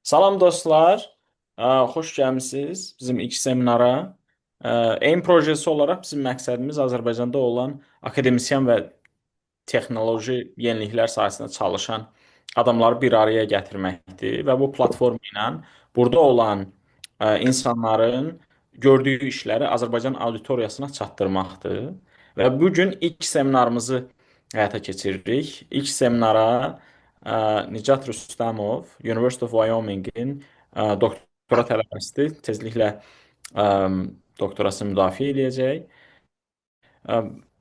Salam dostlar, xoş gəlmisiniz bizim ilk seminara. AIM projesi olaraq bizim məqsədimiz Azərbaycanda olan akademisyen və texnoloji yeniliklər sahəsində çalışan adamları bir araya gətirməkdir və bu platform ilə burada olan insanların gördüyü işləri Azərbaycan auditoriyasına çatdırmaqdır. Və bu gün ilk seminarımızı həyata keçiririk. İlk seminara Nicat Rüstəmov, University of Wyoming-in doktora tələbəsidir. Tezliklə ə, doktorasını müdafiə edəcək.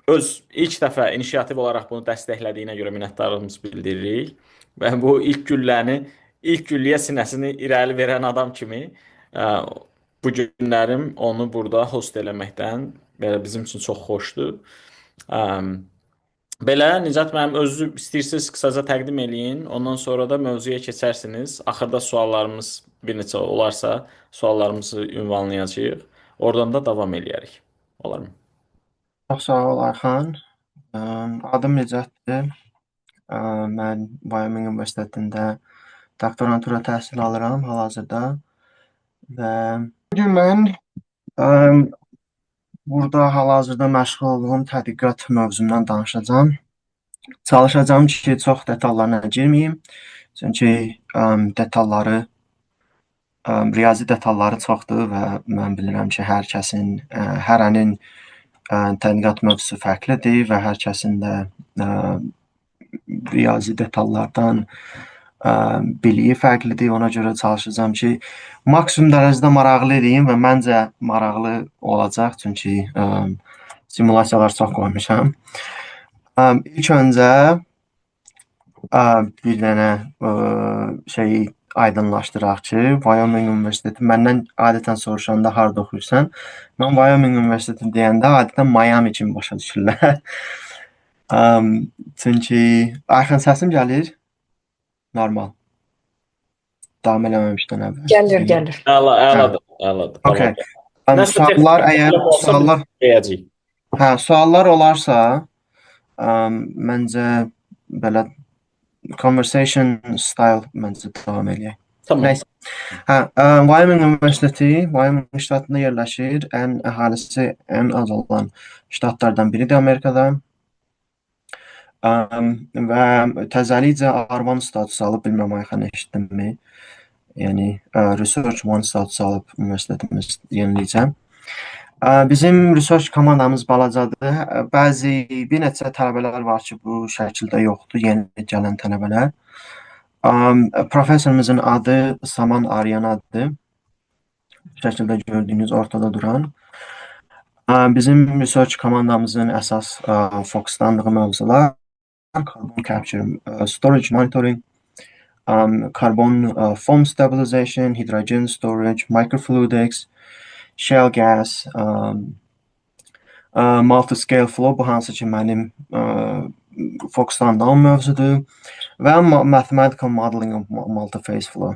Öz ilk dəfə inisiativ olaraq bunu dəstəklədiyinə görə minnətdarlığımızı bildiririk. Və bu ilk gülləyə sinəsini irəli verən adam kimi ə, bu günlərim onu burada host eləməkdən belə bizim üçün çox xoşdur. Ə, Belə Nicat müəllim özü istəyirsiniz qısaca təqdim eləyin. Ondan sonra da mövzuya keçərsiniz. Axırda suallarımız bir neçə olarsa suallarımızı ünvanlayacağıq. Oradan da davam eləyərik. Olarmı? Çox sağ ol Ayxan. Adım Nicatdır. Mən Wyoming Universitetində doktorantura təhsil alıram hal-hazırda və bu gün mən burada hal-hazırda məşğul olduğum tədqiqat mövzumdan danışacağam. Çalışacağam ki, çox detallarına girməyim. Çünki detalları riyazi detalları çoxdur və mən bilirəm ki, hər kəsin, hərənin tədqiqat mövzusu fərqlidir və hər kəsin də riyazi detallardan biliyi fərqlidir. Ona görə çalışacağam ki, maksimum dərəcədə maraqlı edeyim və məncə maraqlı olacaq, çünki simulyasiyalar çox qoymuşam. İlk öncə bir dənə şeyi aydınlaşdıraq ki, Wyoming Universiteti məndən adətən soruşanda harda oxuyursan, mən Wyoming Universiteti deyəndə adətən Miami kimi başa düşürlər. Çünki Ayxan səsim gəlir? Normal. Davam eləməmişdən əvvəl. Gəlir. Əladır, əladır. Okay. Nəsə Suallar, texnik əgər olsa suallar, deyəcəyik. suallar olarsa, məncə belə conversation style məncə davam eləyək. Tamam. Nəysə. Wyoming Universiteti Wyoming ştatında yerləşir. Ən əhalisi ən az olan ştatlardan biridir Amerikada. Və təzəlikcə R1 statusu alıb, bilmirəm Ayxan eşitdinmi? Yəni Research One statusu alıb universitetimiz yenilikcə. Bizim research komandamız balacadır. Bir neçə tələbələr var ki, bu şəkildə yoxdur, yeni gələn tələbələr. Professorumuzun adı Saman Aryanadır. Bu şəkildə gördüyünüz ortada duran. Bizim research komandamızın əsas fokuslandığı mövzular carbon capture, storage monitoring, carbon foam stabilization, hydrogen storage, microfluidics, shale gas, multi-scale flow, bu hansı ki mənim fokuslandığım mövzudur və mathematical modeling of multi-phase flow.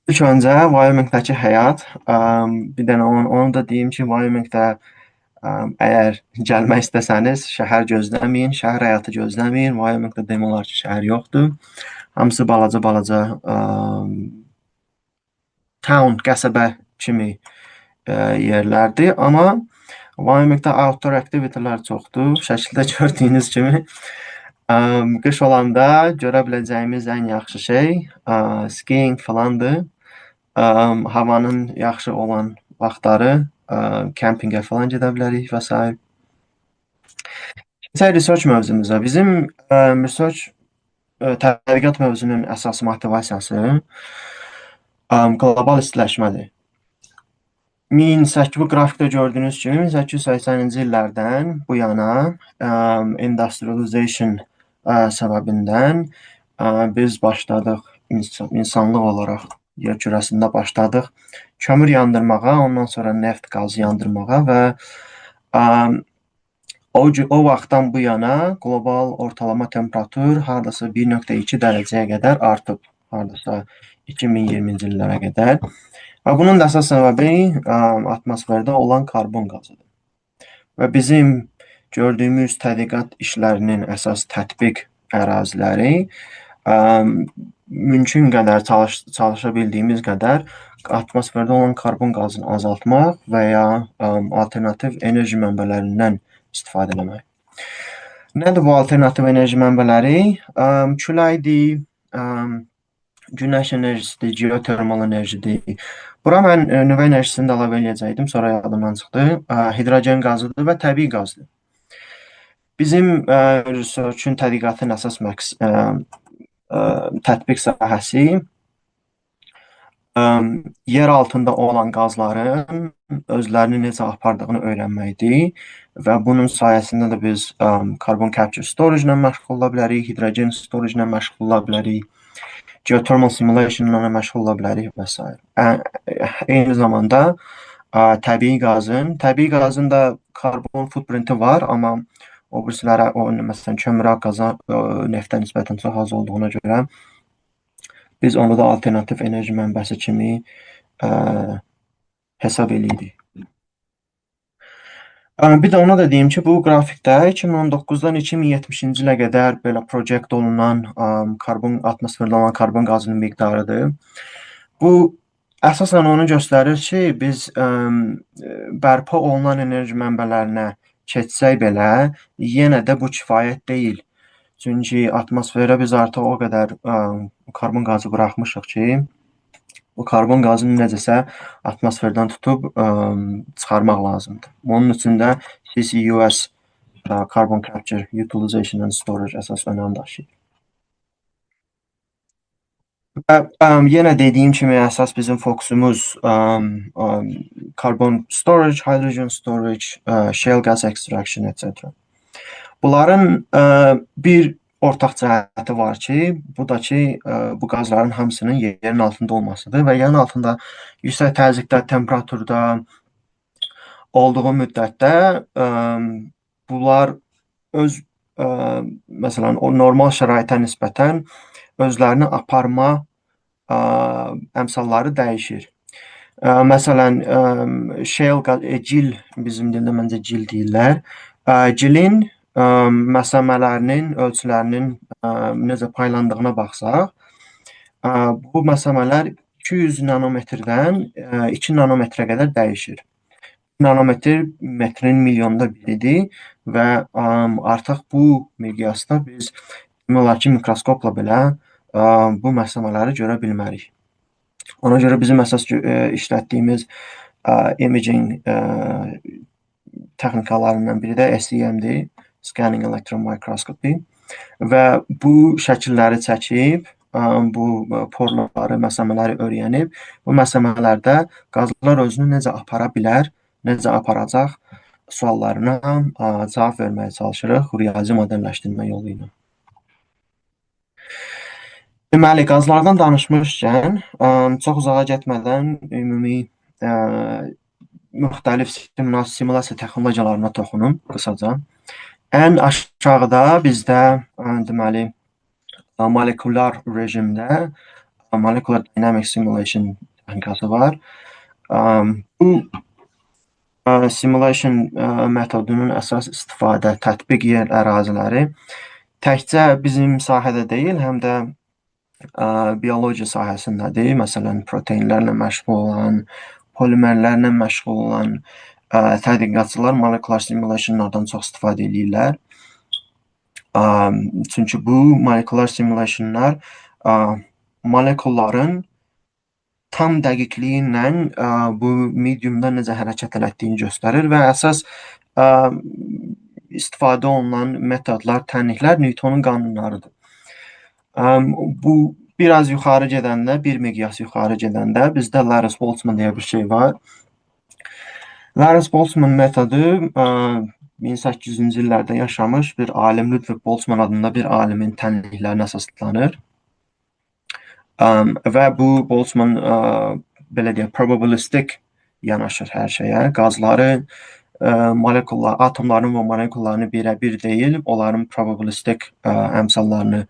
İlk öncə Wyomingdəki həyat, bir dənə onu da deyim ki, Wyomingdə əgər gəlmək istəsəniz, şəhər gözləməyin, şəhər həyatı gözləməyin. Wyomingdə demək olar ki, şəhər yoxdur. Hamısı balaca town, qəsəbə kimi yerlərdir, amma Wyomingdə outdoor aktivitetlər çoxdur. Şəkildə gördüyünüz kimi qış olanda görə biləcəyimiz ən yaxşı şey skiing falandır. Havanın yaxşı olan vaxtları kempingə falan gedə bilərik və s. Keçək research mövzumuza. Bizim research tədqiqat mövzunun əsas motivasiyası qlobal istiləşmədir. Bu qrafikdə gördüyünüz kimi 1880-ci illərdən bu yana industrialization səbəbindən biz başladıq insanlıq olaraq yer kürəsində başladıq kömür yandırmağa, ondan sonra neft qazı yandırmağa və o vaxtdan bu yana qlobal ortalama temperatur hardasa 1.2 dərəcəyə qədər artıb, hardasa 2020-ci illərə qədər. Və bunun da əsas səbəbi atmosferdə olan karbon qazıdır. Və bizim gördüyümüz tədqiqat işlərinin əsas tətbiq əraziləri Mümkün qədər çalışa bildiyimiz qədər atmosferdə olan karbon qazını azaltmaq və ya alternativ enerji mənbələrindən istifadə etmək. Nədir bu alternativ enerji mənbələri? Küləkdir, günəş enerjisidir, geotermal enerjidir. Bura mən nüvə enerjisini də əlavə eləyəcəkdim, sonra yadımdan çıxdı. Hidrogen qazıdır və təbii qazdır. Bizim research-ün tədqiqatın əsas tətbiq sahəsi yer altında olan qazların özlərini necə apardığını öyrənməkdir və bunun sayəsində də biz carbon capture storage ilə məşğul ola bilərik, hidrogen storage ilə məşğul ola bilərik, geothermal simulation ilə məşğul ola bilərik və s. Eyni zamanda təbii qazın da karbon footprinti var, amma o birisilərə, məsələn, kömürə, qaza, neftə nisbətən çox az olduğuna görə biz onu da alternativ enerji mənbəsi kimi hesab eləyirik. Bir də ona da deyim ki, bu qrafikdə 2019-dan 2070-ci ilə qədər belə projekt olunan atmosferdə olan karbon qazının miqdarıdır. Bu əsasən onu göstərir ki, biz bərpa olunan enerji mənbələrinə keçsək belə, yenə də bu kifayət deyil. Çünki atmosferə biz artıq o qədər karbon qazı buraxmışıq ki, bu karbon qazını necəsə atmosferdən tutub çıxarmaq lazımdır. Bunun üçün də CCUS, Carbon Capture, Utilization and Storage əsas önəm daşıyır. Yenə dediyim kimi əsas bizim fokusumuz carbon storage, hydrogen storage, shale gas extraction, etc. Bunların bir ortaq cəhəti var ki, bu da ki, bu qazların hamısının yerin altında olmasıdır və yerin altında yüksək təzyiqdə, temperaturda olduğu müddətdə bunlar öz, məsələn, o normal şəraitə nisbətən özlərini aparma əmsalları dəyişir. Məsələn, gil, bizim dildə məncə gil deyirlər. Gilin məsələlərinin, ölçülərinin necə paylandığına baxsaq, bu məsələlər 200 nanometrdən 2 nanometrə qədər dəyişir. Nanometr metrin milyonda biridir və artıq bu miqyasda biz demək olar ki, mikroskopla belə bu məsələləri görə bilmərik. Ona görə bizim əsas işlətdiyimiz imaging texnikalarından biri də SEM-dir, Scanning Electron Microscopy və bu şəkilləri çəkib, bu porları, məsələləri öyrənib, bu məsələlərdə qazlar özünü necə apara bilər, necə aparacaq suallarına cavab verməyə çalışırıq riyazi modelləşdirmə yolu ilə. Deməli, qazlardan danışmışkən, çox uzağa getmədən ümumi müxtəlif simulyasiya texnologiyalarına toxunum qısaca. Ən aşağıda bizdə deməli molekulyar rejimdə Molecular Dynamic Simulation texnikası var. Bu simulation metodunun əsas istifadə tətbiq yer əraziləri təkcə bizim sahədə deyil, həm də biologiya sahəsindədir. Məsələn, proteinlərlə məşğul olan, polimerlərlə məşğul olan tədqiqatçılar molekular simulationlardan çox istifadə edirlər. Çünki bu molekular simulationlar molekulların tam dəqiqliyi ilə bu mediumda necə hərəkət etdiyini göstərir və əsas istifadə olunan metodlar, tənliklər Newtonun qanunlarıdır. Bu biraz yuxarı gedəndə, bir miqyas yuxarı gedəndə bizdə Lawrence-Boltzmann deyə bir şey var. Lawrence-Boltzmann metodu 1800-cü illərdə yaşamış bir alim, Ludwig Boltzmann adında bir alimin tənliklərinə əsaslanır. Və bu Boltzmann belə deyək, probabilistik yanaşır hər şeyə. Qazları, molekullar, atomların və molekullarını birə-bir deyil, onların probabilistik əmsallarını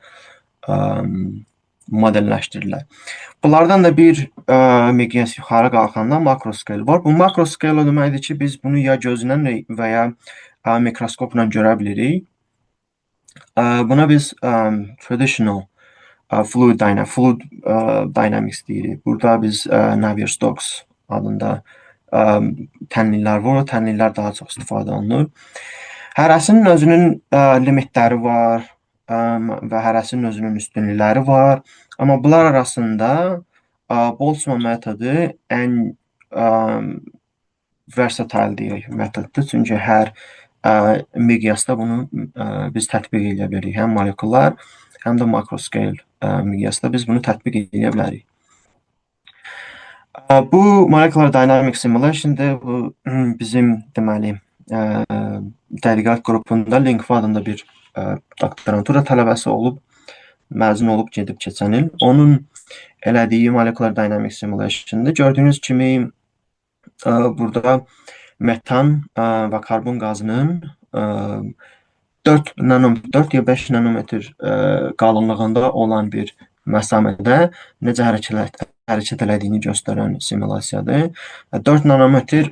modelləşdirirlər. Bunlardan da bir miqyas yuxarı qalxanda makroskal var. Bu makroskal o deməkdir ki, biz bunu ya gözlə və ya mikroskopla görə bilirik. Buna biz traditional Fluid Dynamics deyirik. Burada biz Navier-Stokes adında təhlillər var. O təhlillər daha çox istifadə olunur. Hərəsinin özünün limitləri var və hərəsinin özünün üstünlükləri var. Amma bunlar arasında Boltzmann metodu ən versatile deyək metoddur. Çünki hər miqyasda bunu biz tətbiq edə bilərik. Həm molekulyar, həm də makroscale miqyasda biz bunu tətbiq edə bilərik. Bu Molecular Dynamic Simulation-dir. Bu bizim deməli tədqiqat qrupunda Linkva adında bir doktorantura tələbəsi olub, məzun olub gedib keçən il. Onun elədiyi Molecular Dynamic Simulation-dir. Gördüyünüz kimi burada metan və karbon qazının 4 ya 5 nanometr qalınlığında olan bir məsamədə necə hərəkət elədiyini göstərən simulyasiyadır. 4 nanometr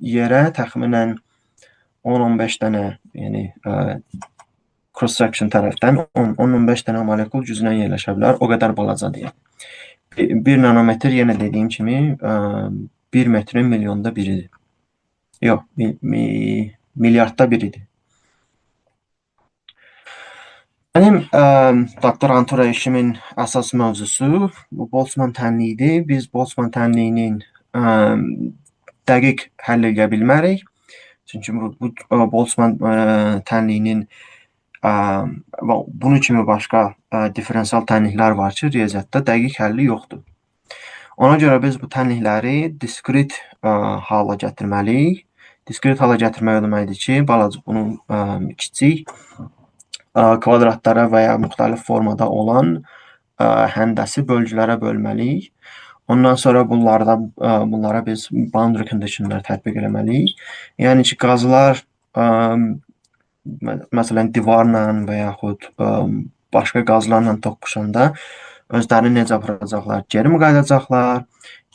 yerə təxminən 10-15 dənə, yəni cross-section tərəfdən 10-15 dənə molekul güclə yerləşə bilər. O qədər balacadır. 1 nanometr yenə dediyim kimi 1 metrin milyonda biridir. Yox, milyardda biridir. Mənim doktorantura işimin əsas mövzusu bu Boltzmann tənliyidir. Biz Boltzmann tənliyinin dəqiq həll edə bilmərik. Çünki bu Boltzmann tənliyinin bunun kimi başqa diferensial tənliklər var ki, riyaziyyatda dəqiq həlli yoxdur. Ona görə biz bu tənlikləri diskret hala gətirməliyik. Diskret hala gətirmək o deməkdir ki, bunu kiçik kvadratlara və ya müxtəlif formada olan həndəsi bölgülərə bölməliyik. Ondan sonra bunlara biz boundary conditionlar tətbiq etməliyik. Yəni ki, qazlar məsələn divarla və yaxud başqa qazlarla toqquşanda özlərini necə aparacaqlar? Geri mi qayıdacaqlar?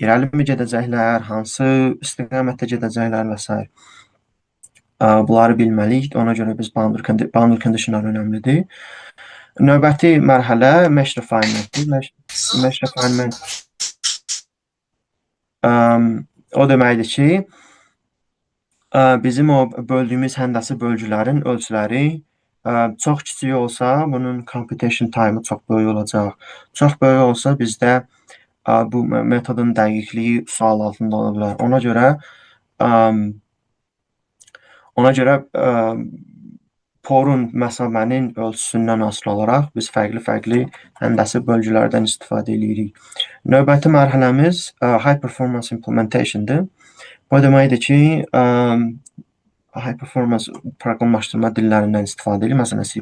İrəli mi gedəcəklər? Hansı istiqamətdə gedəcəklər və s. Bunları bilməliyik. Ona görə biz boundary conditionlar önəmlidir. Növbəti mərhələ mesh refinement-dir. Mesh refinement o deməkdir ki, bizim o böldüyümüz həndəsi bölgülərin ölçüləri çox kiçik olsa, bunun computation time-ı çox böyük olacaq. Çox böyük olsa bizdə bu metodun dəqiqliyi sual altında ola bilər. Ona görə porun məsamənin ölçüsündən asılı olaraq biz fərqli həndəsi bölgülərdən istifadə edirik. Növbəti mərhələmiz high performance implementation-dir. Bu deməkdir ki, high performance proqramlaşdırma dillərindən istifadə edirik. Məsələn, C++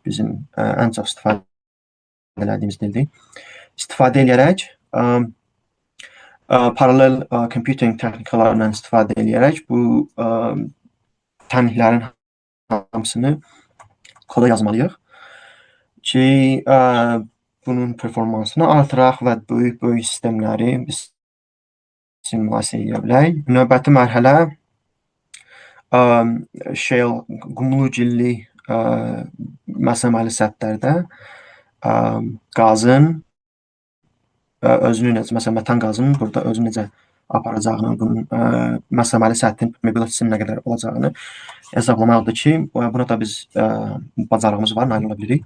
bizim ən çox istifadə edildiyimiz dildir. İstifadə edərək paralel computing texnikalarından istifadə edərək bu tənliklərin hamısını koda yazmalıyıq ki, bunun performansını artıraq və böyük sistemləri biz simulyasiya edə bilək. Növbəti mərhələ shale, qumlu gilli məsaməli səthlərdə qazın özünü necə, məsələn, metan qazının burada özünü necə aparacağını, bunun məsaməli səthin mobility'sinin nə qədər olacağını hesablamaqdır ki, buna da biz bacarığımız var, nail ola bilirik.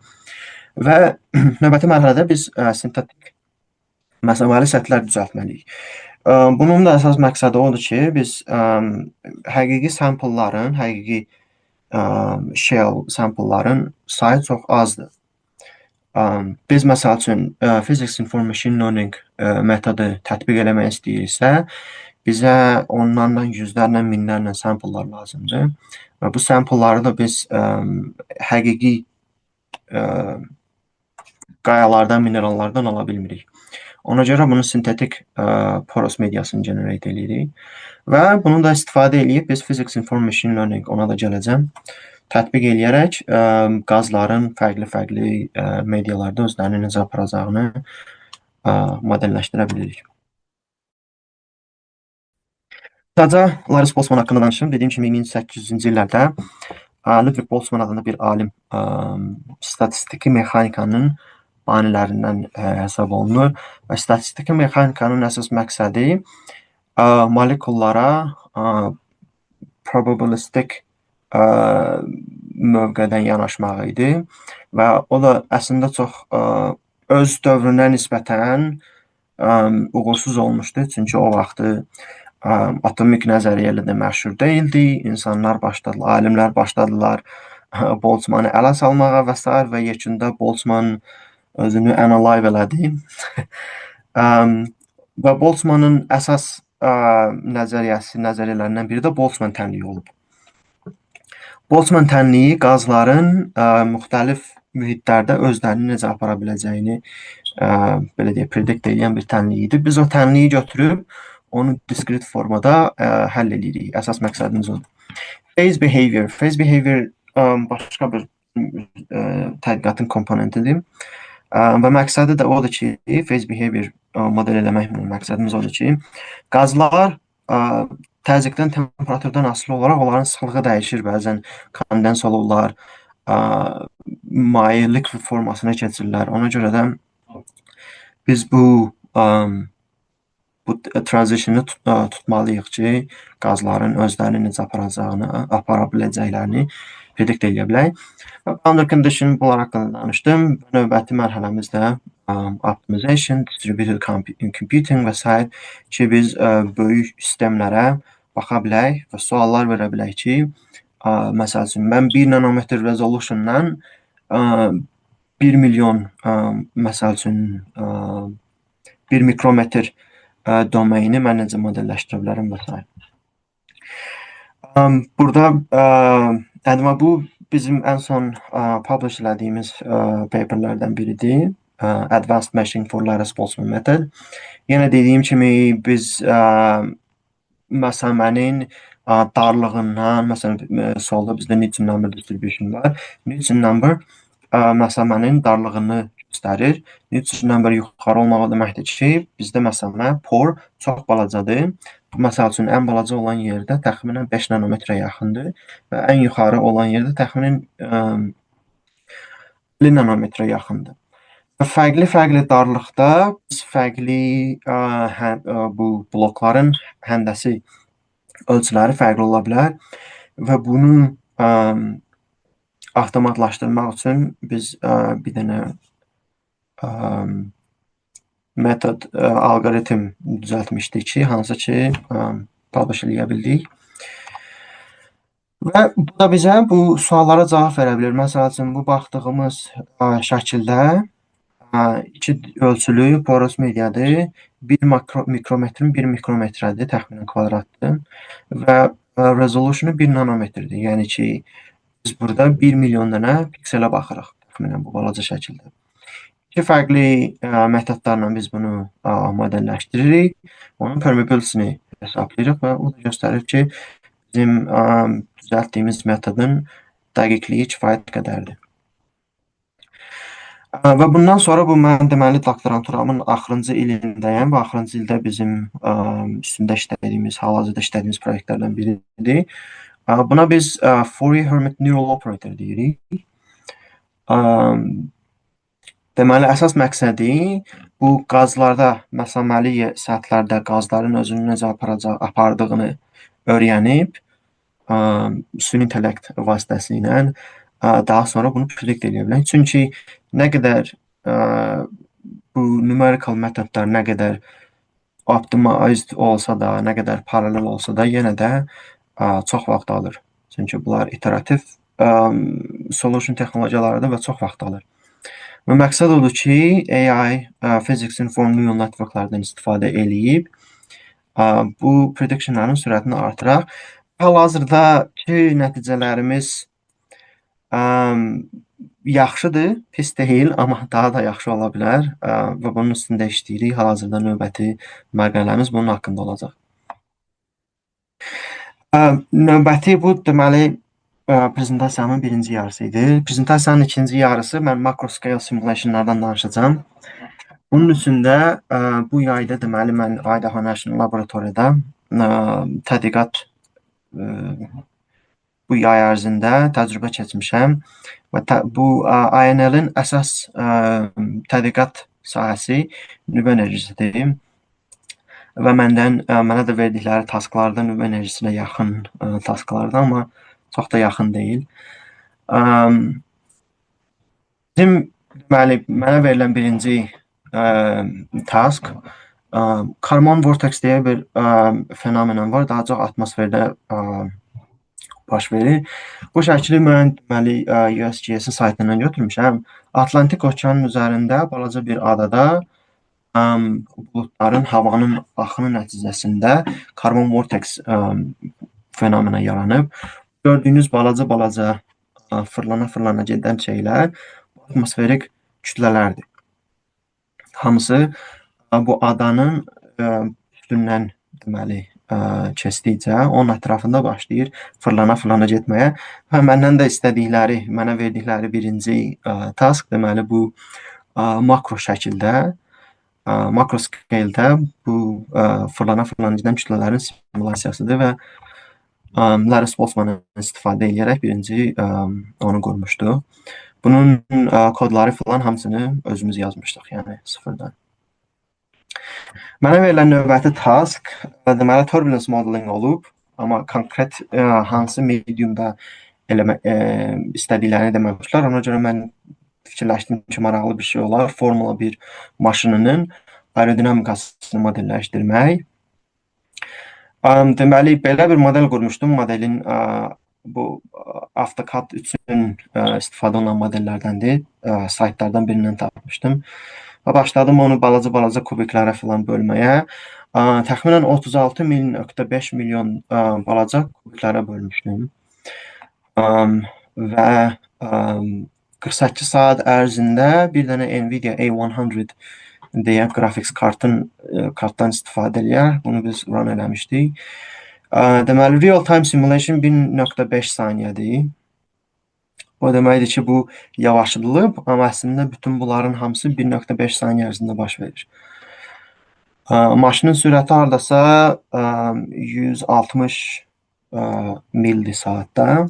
Və növbəti mərhələdə biz sintetik məsaməli səthlər düzəltməliyik. Bunun da əsas məqsədi odur ki, biz həqiqi sampleların, həqiqi shell sampleların sayı çox azdır. Biz məsəl üçün Physics in for Machine Learning metodu tətbiq eləmək istəyirsə, bizə onlarla, yüzlərlə, minlərlə samplelar lazımdır. Və bu sampleları da biz həqiqi qayalardan, minerallardan ala bilmirik. Ona görə bunu sintetik porous mediasını generate edirik. Və bunu da istifadə edib biz Physics in for Machine Learning, ona da gələcəm, tətbiq edərək qazların fərqli medialarda özlərini necə aparacağını modelləşdirə bilirik. Sadəcə Lars Boltzmann haqqında danışım. Dediyim kimi 1800-cü illərdə Ludwig Boltzmann adında bir alim statistiki mexanikanın banilərindən hesab olunur və statistiki mexanikanın əsas məqsədi molekullara probabilistik mövqedən yanaşmaq idi və o da əslində çox öz dövrünə nisbətən uğursuz olmuşdu. Çünki o vaxtı atomik nəzəriyyə ilə də məşhur deyildi. İnsanlar başladılar, alimlər başladılar Boltzmanı ələ salmağa və s. və yekunda Boltzmann özünü unalive elədi. Və Boltzmannın əsas nəzəriyyələrindən biri də Boltzmann tənliyi olub. Boltzmann tənliyi qazların müxtəlif mühitlərdə özlərini necə apara biləcəyini belə deyək, predict edən bir tənlik idi. Biz o tənliyi götürüb onu diskret formada həll edirik. Əsas məqsədimiz odur. Phase behavior. Phase behavior başqa bir tədqiqatın komponentidir. Və məqsədi də odur ki, phase behavior model eləmək məqsədimiz odur ki, qazlar təzyiqdən, temperaturdan asılı olaraq onların sıxlığı dəyişir. Bəzən kondens olurlar, maye liquid formasına keçirlər. Ona görə də biz bu tranzitionu tutmalıyıq ki, qazların özlərini necə apara biləcəklərini predict edə bilək. Boundary condition bunlar haqqında danışdım. Növbəti mərhələmizdə optimization, distributed computing və s. ki, biz böyük sistemlərə baxa bilək və suallar verə bilək ki, məsəl üçün, mən 1 nanometr resolutiondan 1 milyon, məsəl üçün, 1 mikrometr domeyni mən necə modelləşdirə bilərəm və s. Burada bu bizim ən son publish elədiyimiz paperlərdən biridir. Advanced Meshing for Lattice-Boltzmann Method. Yenə dediyim kimi biz məsələnin darlığından, məsələn, solda bizdə Newton number distribution var. Newton number məsələnin darlığını göstərir. Newton number yuxarı olmaq o deməkdir ki, bizdə məsələ pore çox balacadır. Məsəl üçün, ən balaca olan yerdə təxminən 5 nanometrə yaxındır və ən yuxarı olan yerdə təxminən 50 nanometrə yaxındır. Və fərqli darlıqda biz fərqli bu blokların həndəsi ölçüləri fərqli ola bilər və bunu avtomatlaşdırmaq üçün biz bir dənə metod, algoritm düzəltmişdik ki, hansı ki, publish eləyə bildik. Və bu da bizə bu suallara cavab verə bilir. Məsəl üçün, bu baxdığımız şəkildə 2 ölçülü porous mediadır. 1 mikrometrin 1 mikrometrədir, təxminən kvadratdır və resolutionu 1 nanometrdir. Yəni ki, biz burada 1 milyon dənə pikselə baxırıq, təxminən bu balaca şəkildə. 2 fərqli metodlarla biz bunu modelləşdiririk. Onun permeability-ni hesablayırıq və o da göstərir ki, bizim düzəltdiyimiz metodun dəqiqliyi kifayət qədərdir. Və bundan sonra bu mən deməli doktoranturamın axırıncı ilindəyəm və axırıncı ildə bizim üstündə işlədiyimiz, hal-hazırda işlədiyimiz proyektlərdən biridir. Buna biz Fourier-Hermite Neural Operator deyirik. Deməli, əsas məqsədi bu qazlarda, məsaməli səthlərdə qazların özünü necə apardığını öyrənib, süni intellekt vasitəsilə daha sonra bunu predict edə bilək. Çünki nə qədər bu numerical metodlar nə qədər optimized olsa da, nə qədər paralel olsa da, yenə də çox vaxt alır. Çünki bunlar iterativ solution texnologiyalarıdır və çox vaxt alır. Və məqsəd odur ki, AI, Physics Informed Neural Networklardan istifadə eləyib bu predictionların sürətini artıraq. Hal-hazırdakı nəticələrimiz yaxşıdır, pis deyil, amma daha da yaxşı ola bilər və bunun üstündə işləyirik. Hal-hazırda növbəti mərhələmiz bunun haqqında olacaq. Növbəti bu, deməli, prezentasiyanın birinci yarısı idi. Prezentasiyanın ikinci yarısı mən macro scale simulationlardan danışacağım. Bunun üçün də bu yayda deməli mən Idaho National Laboratoriyada tədqiqat bu yay ərzində təcrübə keçmişəm və bu INL-in əsas tədqiqat sahəsi nüvə enerjisidir və mənə də verdikləri tasklar da nüvə enerjisinə yaxın tasklardır, amma çox da yaxın deyil. Bizim deməli mənə verilən birinci task Karbon vortex deyə bir fenomen var. Daha çox atmosferdə baş verir. Bu şəkli mən deməli USGS-in saytından götürmüşəm. Atlantik okeanın üzərində balaca bir adada buludların havanın axını nəticəsində karbon vortex fenomeni yaranıb. Gördüyünüz balaca fırlana gedən şeylər atmosferik kütlələrdir. Hamısı bu adanın üstündən deməli keçdikcə onun ətrafında başlayır fırlana getməyə və məndən də istədikləri, mənə verdikləri birinci task deməli bu makro şəkildə, makro scale-də bu fırlana gedən kütlələrin simulyasiyasıdır və Larry Boltzmann istifadə edərək birinci onu qurmuşdu. Bunun kodları falan hamısını özümüz yazmışdıq, yəni sıfırdan. Mənə verilən növbəti task deməli turbulence modeling olub, amma konkret hansı mediumda istədiklərini deməmişlər. Ona görə mən fikirləşdim ki, maraqlı bir şey olar. Formula 1 maşınının aerodinamikasını modelləşdirmək. Deməli, belə bir model qurmuşdum. Modelin bu AutoCAD üçün istifadə olunan modellərdəndir. Saytlardan birindən tapmışdım. Və başladım onu balaca kubiklərə falan bölməyə. Təxminən 36,5 milyon balaca kubiklərə bölmüşdüm. Və 48 saat ərzində bir dənə Nvidia A100 deyə graphics kartdan istifadə eləyər. Bunu biz run eləmişdik. Deməli, real-time simulation 1.5 saniyədir. O deməkdir ki, bu yavaşıdılıb, amma əslində bütün bunların hamısı 1.5 saniyə ərzində baş verir. Maşının sürəti hardasa 160 mildir saatda,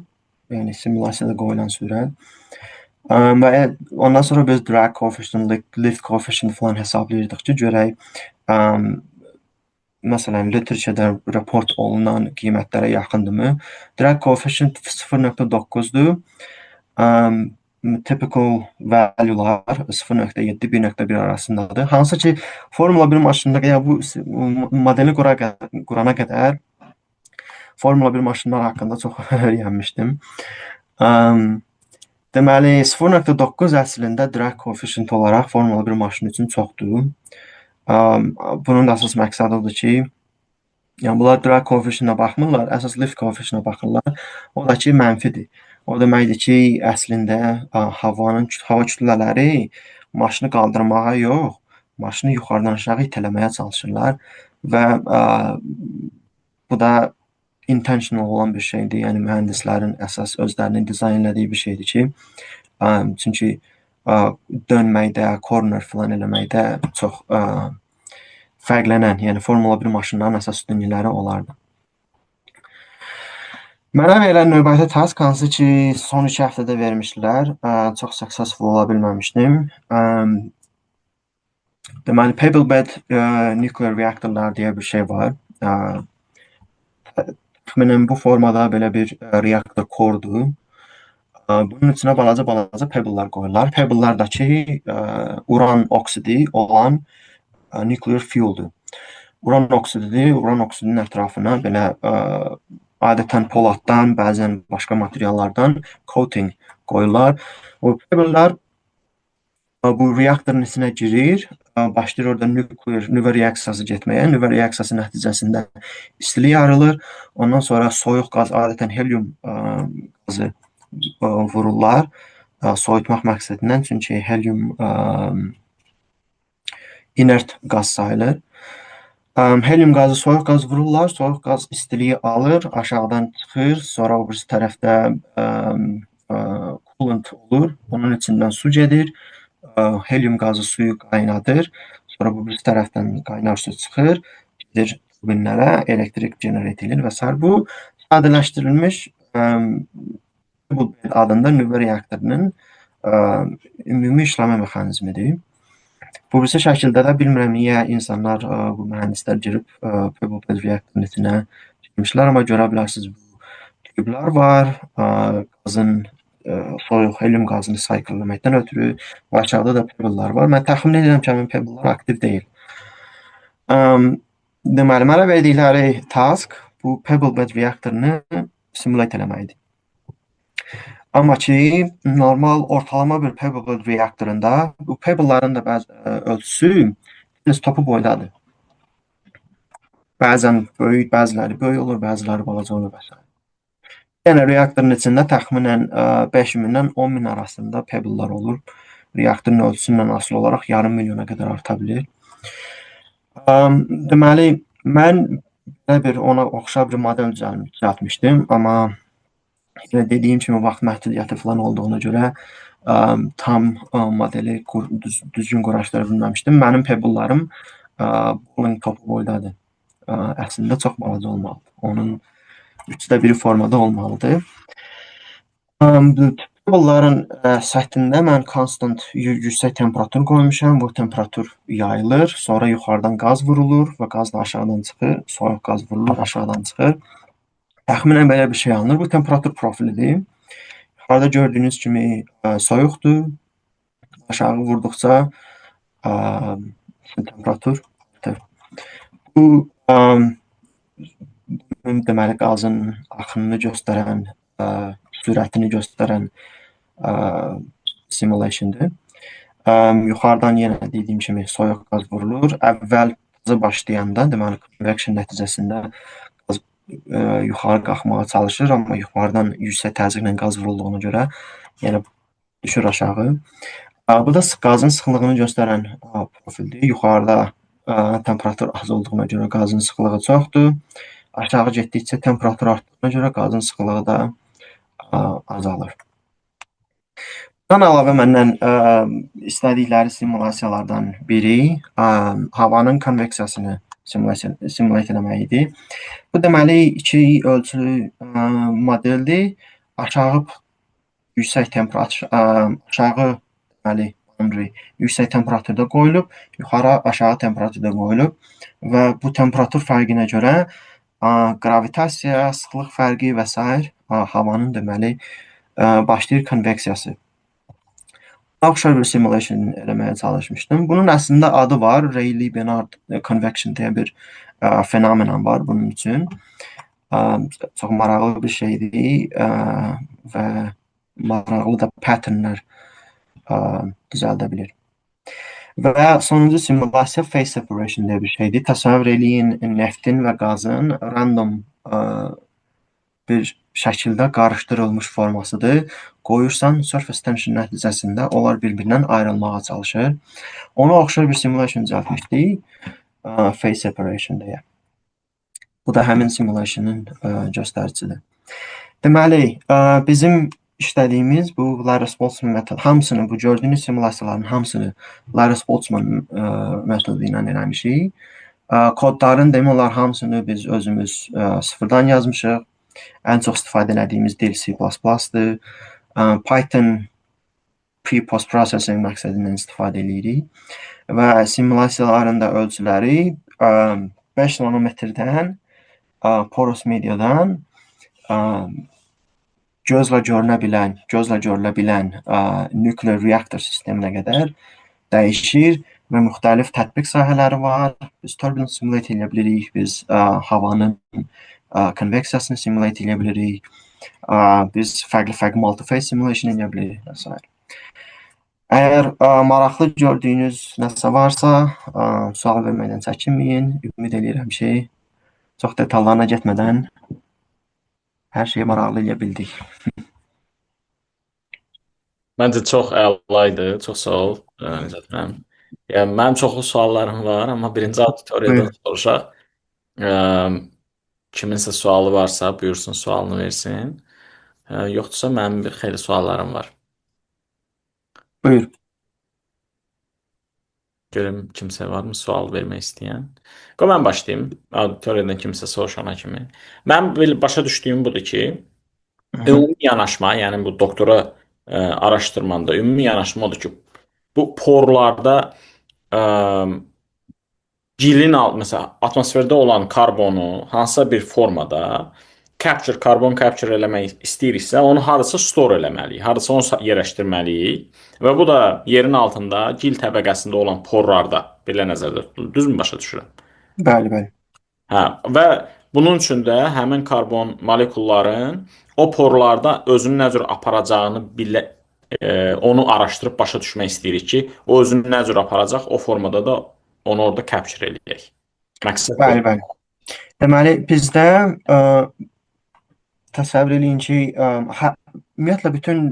yəni simulyasiyada qoyulan sürət. Və ondan sonra biz drag coefficient, lift coefficient falan hesablayırdıq ki, görək məsələn, literaturədə report olunan qiymətlərə yaxındırmı? Drag coefficient 0.9-dur. Typical value'lar 0.7-1.1 arasındadır. Hansı ki, Formula 1 maşınında ya bu modeli qurana qədər Formula 1 maşınlar haqqında çox öyrənmişdim. Deməli, 0.9 əslində drag coefficient olaraq Formula 1 maşını üçün çoxdur. Bunun da əsas məqsədi odur ki, yəni bunlar drag coefficient'a baxmırlar, əsas lift coefficient'a baxırlar. O da ki, mənfidir. O deməkdir ki, əslində hava kütlələri maşını qaldırmağa yox, maşını yuxarıdan aşağı itələməyə çalışırlar və bu da intentional olan bir şeydir. Yəni mühəndislərin əsas özlərinin dizayn etdiyi bir şeydir ki, çünki dönməkdə, corner falan eləməkdə çox fərqlənən, yəni Formula 1 maşınların əsas üstünlükləri onlardır. Mənə verilən növbəti task hansı ki, son 2 həftədə vermişdilər. Çox successful ola bilməmişdim. Deməli, pebble bed nuclear reaktorlar deyə bir şey var. Təxminən bu formada belə bir reaktor kordur. Bunun içinə balaca pebble'lar qoyurlar. Pebble'lar da ki, uran oksidi olan nuclear fuel'dur. Uran oksididir. Uran oksidinin ətrafına belə adətən poladdan, bəzən başqa materiallardan coating qoyurlar. O pebble'lar bu reaktorun içinə girir, başlayır orada nüvə reaksiyası getməyə. Nüvə reaksiyası nəticəsində istilik ayrılır. Ondan sonra soyuq qaz, adətən helium qazı vururlar soyutmaq məqsədindən. Çünki helium inert qaz sayılır. Helium qazı, soyuq qaz vururlar, soyuq qaz istiliyi alır, aşağıdan çıxır, sonra o birisi tərəfdə coolant olur, onun içindən su gedir, helium qazı suyu qaynadır, sonra bu birisi tərəfdən qaynar su çıxır, gedir turbinlərə, elektrik generate edilir və s. Bu sadələşdirilmiş bu adında nüvə reaktorunun ə, ümumi işləmə mexanizmidir. Bu birisi şəkildə də bilmirəm niyə insanlar, bu mühəndislər girib bu reaktorun içinə girmişlər, amma görə bilərsiniz bu tüblər var, qazın soyuq helium qazını sayıqlamaqdan ötürü və aşağıda da pebble-lar var. Mən təxmin edirəm ki, həmin pebble-lar aktiv deyil. Əm, Deməli, mənə verdikləri task bu pebble bed reaktorunu simulate eləməkdir. Amma ki, normal ortalama bir pebble reaktorunda bu pebble'ların da bəzi ölçüsü tenis topu boydadır. Bəzən böyük, bəziləri böyük olur, bəziləri balaca olur və s. Yəni reaktorun içində təxminən 5000-dən 10000 arasında pebble'lar olur. Reaktorun ölçüsündən asılı olaraq yarım milyona qədər arta bilir. Deməli, mən belə bir ona oxşar bir model düzəltmişdim, amma yenə dediyim kimi vaxt məhdudiyyəti falan olduğuna görə tam modeli düzgün quraşdıra bilməmişdim. Mənim pebble-larım bowling topu boydadır. Əslində çox balaca olmalıdır. Onun 1/3 formada olmalıdır. Pebble'ların səthində mən konstant yüksək temperatur qoymuşam. Bu temperatur yayılır, sonra yuxarıdan qaz vurulur və qaz da aşağıdan çıxır, soyuq qaz vurulur, aşağıdan çıxır. Təxminən belə bir şey alınır. Bu temperatur profilidir. Yuxarıda gördüyünüz kimi soyuqdur. Aşağı vurduqca temperatur artır. Bu deməli qazın axınını göstərən, sürətini göstərən simulationdur. Yuxarıdan yenə dediyim kimi soyuq qaz vurulur. Əvvəl qazı başlayanda, deməli convection nəticəsində qaz yuxarı qalxmağa çalışır, amma yuxarıdan yüksək təzyiqlə qaz vurulduğuna görə yəni düşür aşağı. Bu da qazın sıxlığını göstərən profildir. Yuxarıda temperatur az olduğuna görə qazın sıxlığı çoxdur. Aşağı getdikcə temperatur artdığına görə qazın sıxlığı da azalır. Bundan əlavə məndən istədikləri simulyasiyalardan biri havanın konveksiyasını simulate eləmək idi. Bu deməli 2 ölçülü modeldir. Aşağı yüksək temperatur aşağı deməli yüksək temperaturda qoyulub, yuxarı aşağı temperaturda qoyulub və bu temperatur fərqinə görə qravitasiya, sıxlıq fərqi və s. havanın deməli başlayır konveksiyası. Oxşar bir simulation eləməyə çalışmışdım. Bunun əslində adı var. Rayleigh-Benard convection deyə bir fenomen var bunun üçün. Çox maraqlı bir şeydir və maraqlı da patternlər düzəldə bilir. Və sonuncu simulyasiya phase separation deyə bir şeydir. Təsəvvür eləyin, neftin və qazın random bir şəkildə qarışdırılmış formasıdır. Qoyursan, surface tension nəticəsində onlar bir-birindən ayrılmağa çalışır. Ona oxşar bir simulation düzəltmişdik, phase separation deyə. Bu da həmin simulationın göstəricisidir. Deməli, bizim işlədiyimiz bu Larus Boltzmann metodu, hamısını, bu gördüyünüz simulyasiyaların hamısını Larus Boltzmann metodu ilə eləmişik. Kodların demək olar hamısını biz özümüz sıfırdan yazmışıq. Ən çox istifadə etdiyimiz dil C++-dır. Python pre-post processing məqsədindən istifadə edirik və simulyasiyaların da ölçüləri 5 nanometrdən porous mediadan gözlə görülə bilən nuclear reactor sisteminə qədər dəyişir və müxtəlif tətbiq sahələri var. Biz turbulence simulate edə bilirik, biz havanın konveksiyasını simulate edə bilirik, biz fərqli multi-phase simulation edə bilirik və s. Əgər maraqlı gördüyünüz nəsə varsa, sual verməkdən çəkinməyin. Ümid edirəm ki, çox detallarına getmədən hər şeyi maraqlı edə bildik. Məncə çox əla idi. Çox sağ ol. Nəzərəm. Yəni mənim çoxlu suallarım var, amma birinci auditoriyadan Buyur. soruşaq. Kiminsə sualı varsa, buyursun sualını versin. Yoxdursa mənim bir xeyli suallarım var. Buyur. Görüm kimsə varmı sual vermək istəyən? Qoy mən başlayım. Auditoriyadan kimsə soruşana kimi. Mən başa düşdüyüm budur ki, Hı hı. Ümumi yanaşma, yəni bu doktora araşdırmanda ümumi yanaşma odur ki, bu porlarda ə, gilin məsələn atmosferdə olan karbonu hansısa bir formada karbon capture eləmək istəyiriksə, onu hardasa store eləməliyik, hardasa onu yerləşdirməliyik və bu da yerin altında gil təbəqəsində olan porlarda belə nəzərdə tutulur. Düzmü başa düşürəm? Bəli, bəli. Hə, və bunun üçün də həmin karbon molekulların o porlarda özünü nə cür aparacağını onu araşdırıb başa düşmək istəyirik ki, o özünü nə cür aparacaq, o formada da onu orada capture eləyək. Məqsəd bu. Bəli, bəli. Deməli, bizdə təsəvvür eləyin ki, ümumiyyətlə bütün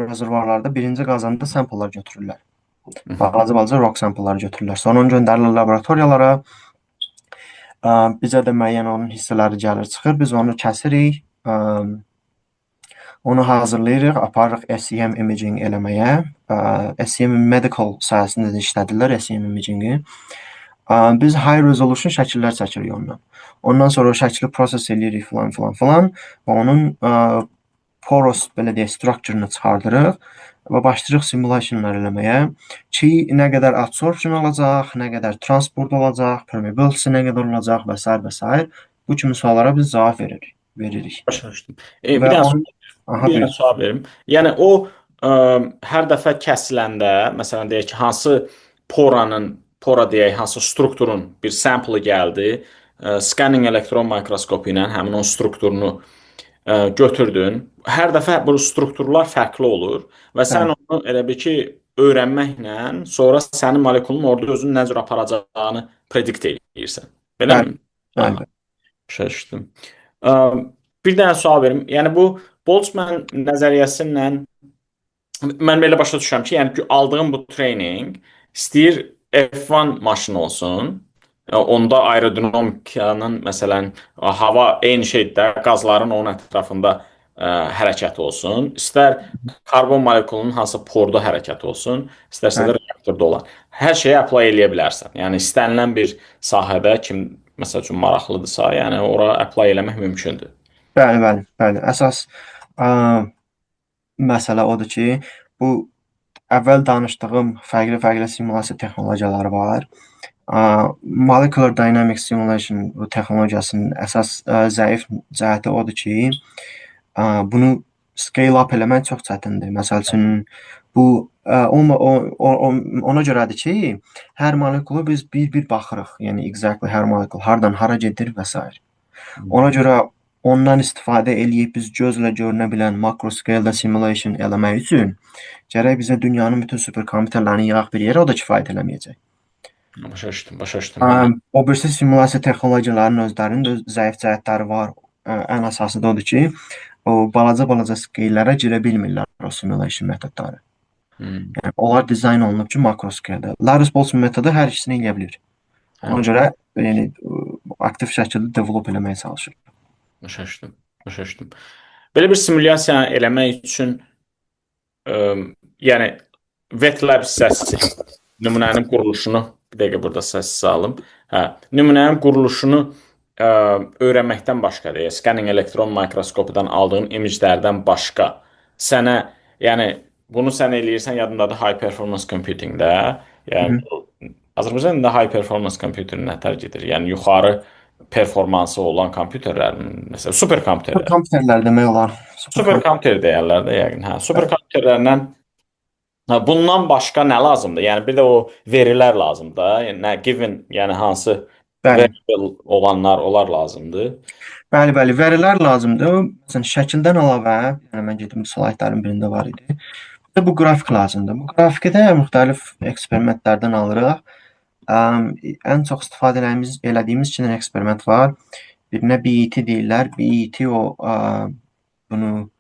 rezervuarlarda birinci qazanda samplelar götürürlər. Hı -hı. Balaca-balaca rock sampleları götürürlər. Sonra onu göndərirlər laboratoriyalara. Bizə də müəyyən onun hissələri gəlir, çıxır. Biz onu kəsirik, onu hazırlayırıq, aparırıq SEM imaging eləməyə. SEM medical sahəsində də işlədirlər SEM imagingi. Biz high resolution şəkillər çəkirik ondan. Ondan sonra o şəkli proses eləyirik filan filan filan və onun porous belə deyək structure-ını çıxardırıq və başlayırıq simulationlar eləməyə ki, nə qədər absorption olacaq, nə qədər transport olacaq, permeability nə qədər olacaq və s. və s. Bu kimi suallara biz cavab veririk. Başa düşdüm. Bir Və dənə onun aha Bir dənə buyur. sual verim. Yəni o hər dəfə kəsiləndə, məsələn deyək ki, hansı pora deyək, hansı strukturun bir sample'ı gəldi, scanning elektron mikroskopu ilə həmin o strukturunu götürdün. Hər dəfə bu strukturlar fərqli olur və sən Bəli, onu elə bil ki, öyrənməklə sonra sənin molekulun orada özünü nə cür aparacağını predikt edirsən. bəli, Beləmi? bəli, Aha, bəli. başa düşdüm. Ə, Bir dənə sual verim. Yəni bu Boltzmann nəzəriyyəsi ilə mən belə başa düşürəm ki, yəni ki, aldığım bu treyninq istəyir F1 maşını olsun. Onda aerodinamikanın məsələn hava eyni şeydə qazların onun ətrafında hərəkəti olsun. İstər karbon molekulunun hansı porda hərəkəti olsun, istərsə də Bəli, reaktorda olan. Hər şeyi apply eləyə bilərsən. Yəni istənilən bir sahədə kim məsəl üçün maraqlıdırsa, yəni ora apply eləmək mümkündür. bəli, bəli, bəli. Əsas ə, məsələ odur ki, bu əvvəl danışdığım fərqli-fərqli simulyasiya texnologiyaları var. Molecular Dynamics Simulation bu texnologiyasının əsas zəif cəhəti odur ki, bunu scale up eləmək çox çətindir. Məsəl üçün bu ona görədir ki, hər molekulu biz bir-bir baxırıq. Yəni exactly hər molekul hardan hara gedir və s. Ona görə ondan istifadə eləyib biz gözlə görünə bilən makro scale simulation eləmək üçün gərək bizə dünyanın bütün superkompüterlərini yığaq bir yerə, o da kifayət eləməyəcək. Başa düşdüm, başa düşdüm. Hə. O birisi simulyasiya texnologiyalarının özlərinin də zəif cəhətləri var. Ən əsası da odur ki, o balaca-balaca scale-lərə girə bilmirlər o simulation metodları. Hmm. Yəni onlar dizayn olunub ki, makro scale-də. Linus-Boltzmann metodu hər ikisini edə bilər. Hə, Ona görə yəni aktiv şəkildə develop eləməyə çalışır. başa düşdüm, başa düşdüm. Belə bir simulyasiya eləmək üçün ə, yəni wet lab hissəsi nümunənin quruluşunu bir dəqiqə burada səssiz alım. Hə, nümunənin quruluşunu öyrənməkdən başqa deyə scanning elektron mikroskopudan aldığın imiclərdən başqa sənə yəni bunu sən eləyirsən yadındadır high performance computingdə. Hı -hı. Yəni Azərbaycanda high performance computer nətər gedir? Yəni yuxarı performansı olan kompüterlərin, məsələn, superkompüterlər. Kompüterlər demək olar. Superkompüter deyərlər də yəqin. Hə, superkompüterlərlə bundan başqa nə lazımdır? Yəni bir də o verilər lazımdır da. Yəni nə given, yəni hansı Bəli. variable olanlar, onlar lazımdır. Bəli, bəli, vərilər lazımdır. Məsələn, şəkildən əlavə, yəni mən gedim slaytların birində var idi. Bir də bu qrafik lazımdır. Bu qrafiki də müxtəlif eksperimentlərdən alırıq. Ən çox istifadə elədiyimiz 2 dənə eksperiment var. Birinə BET deyirlər. BET o bunu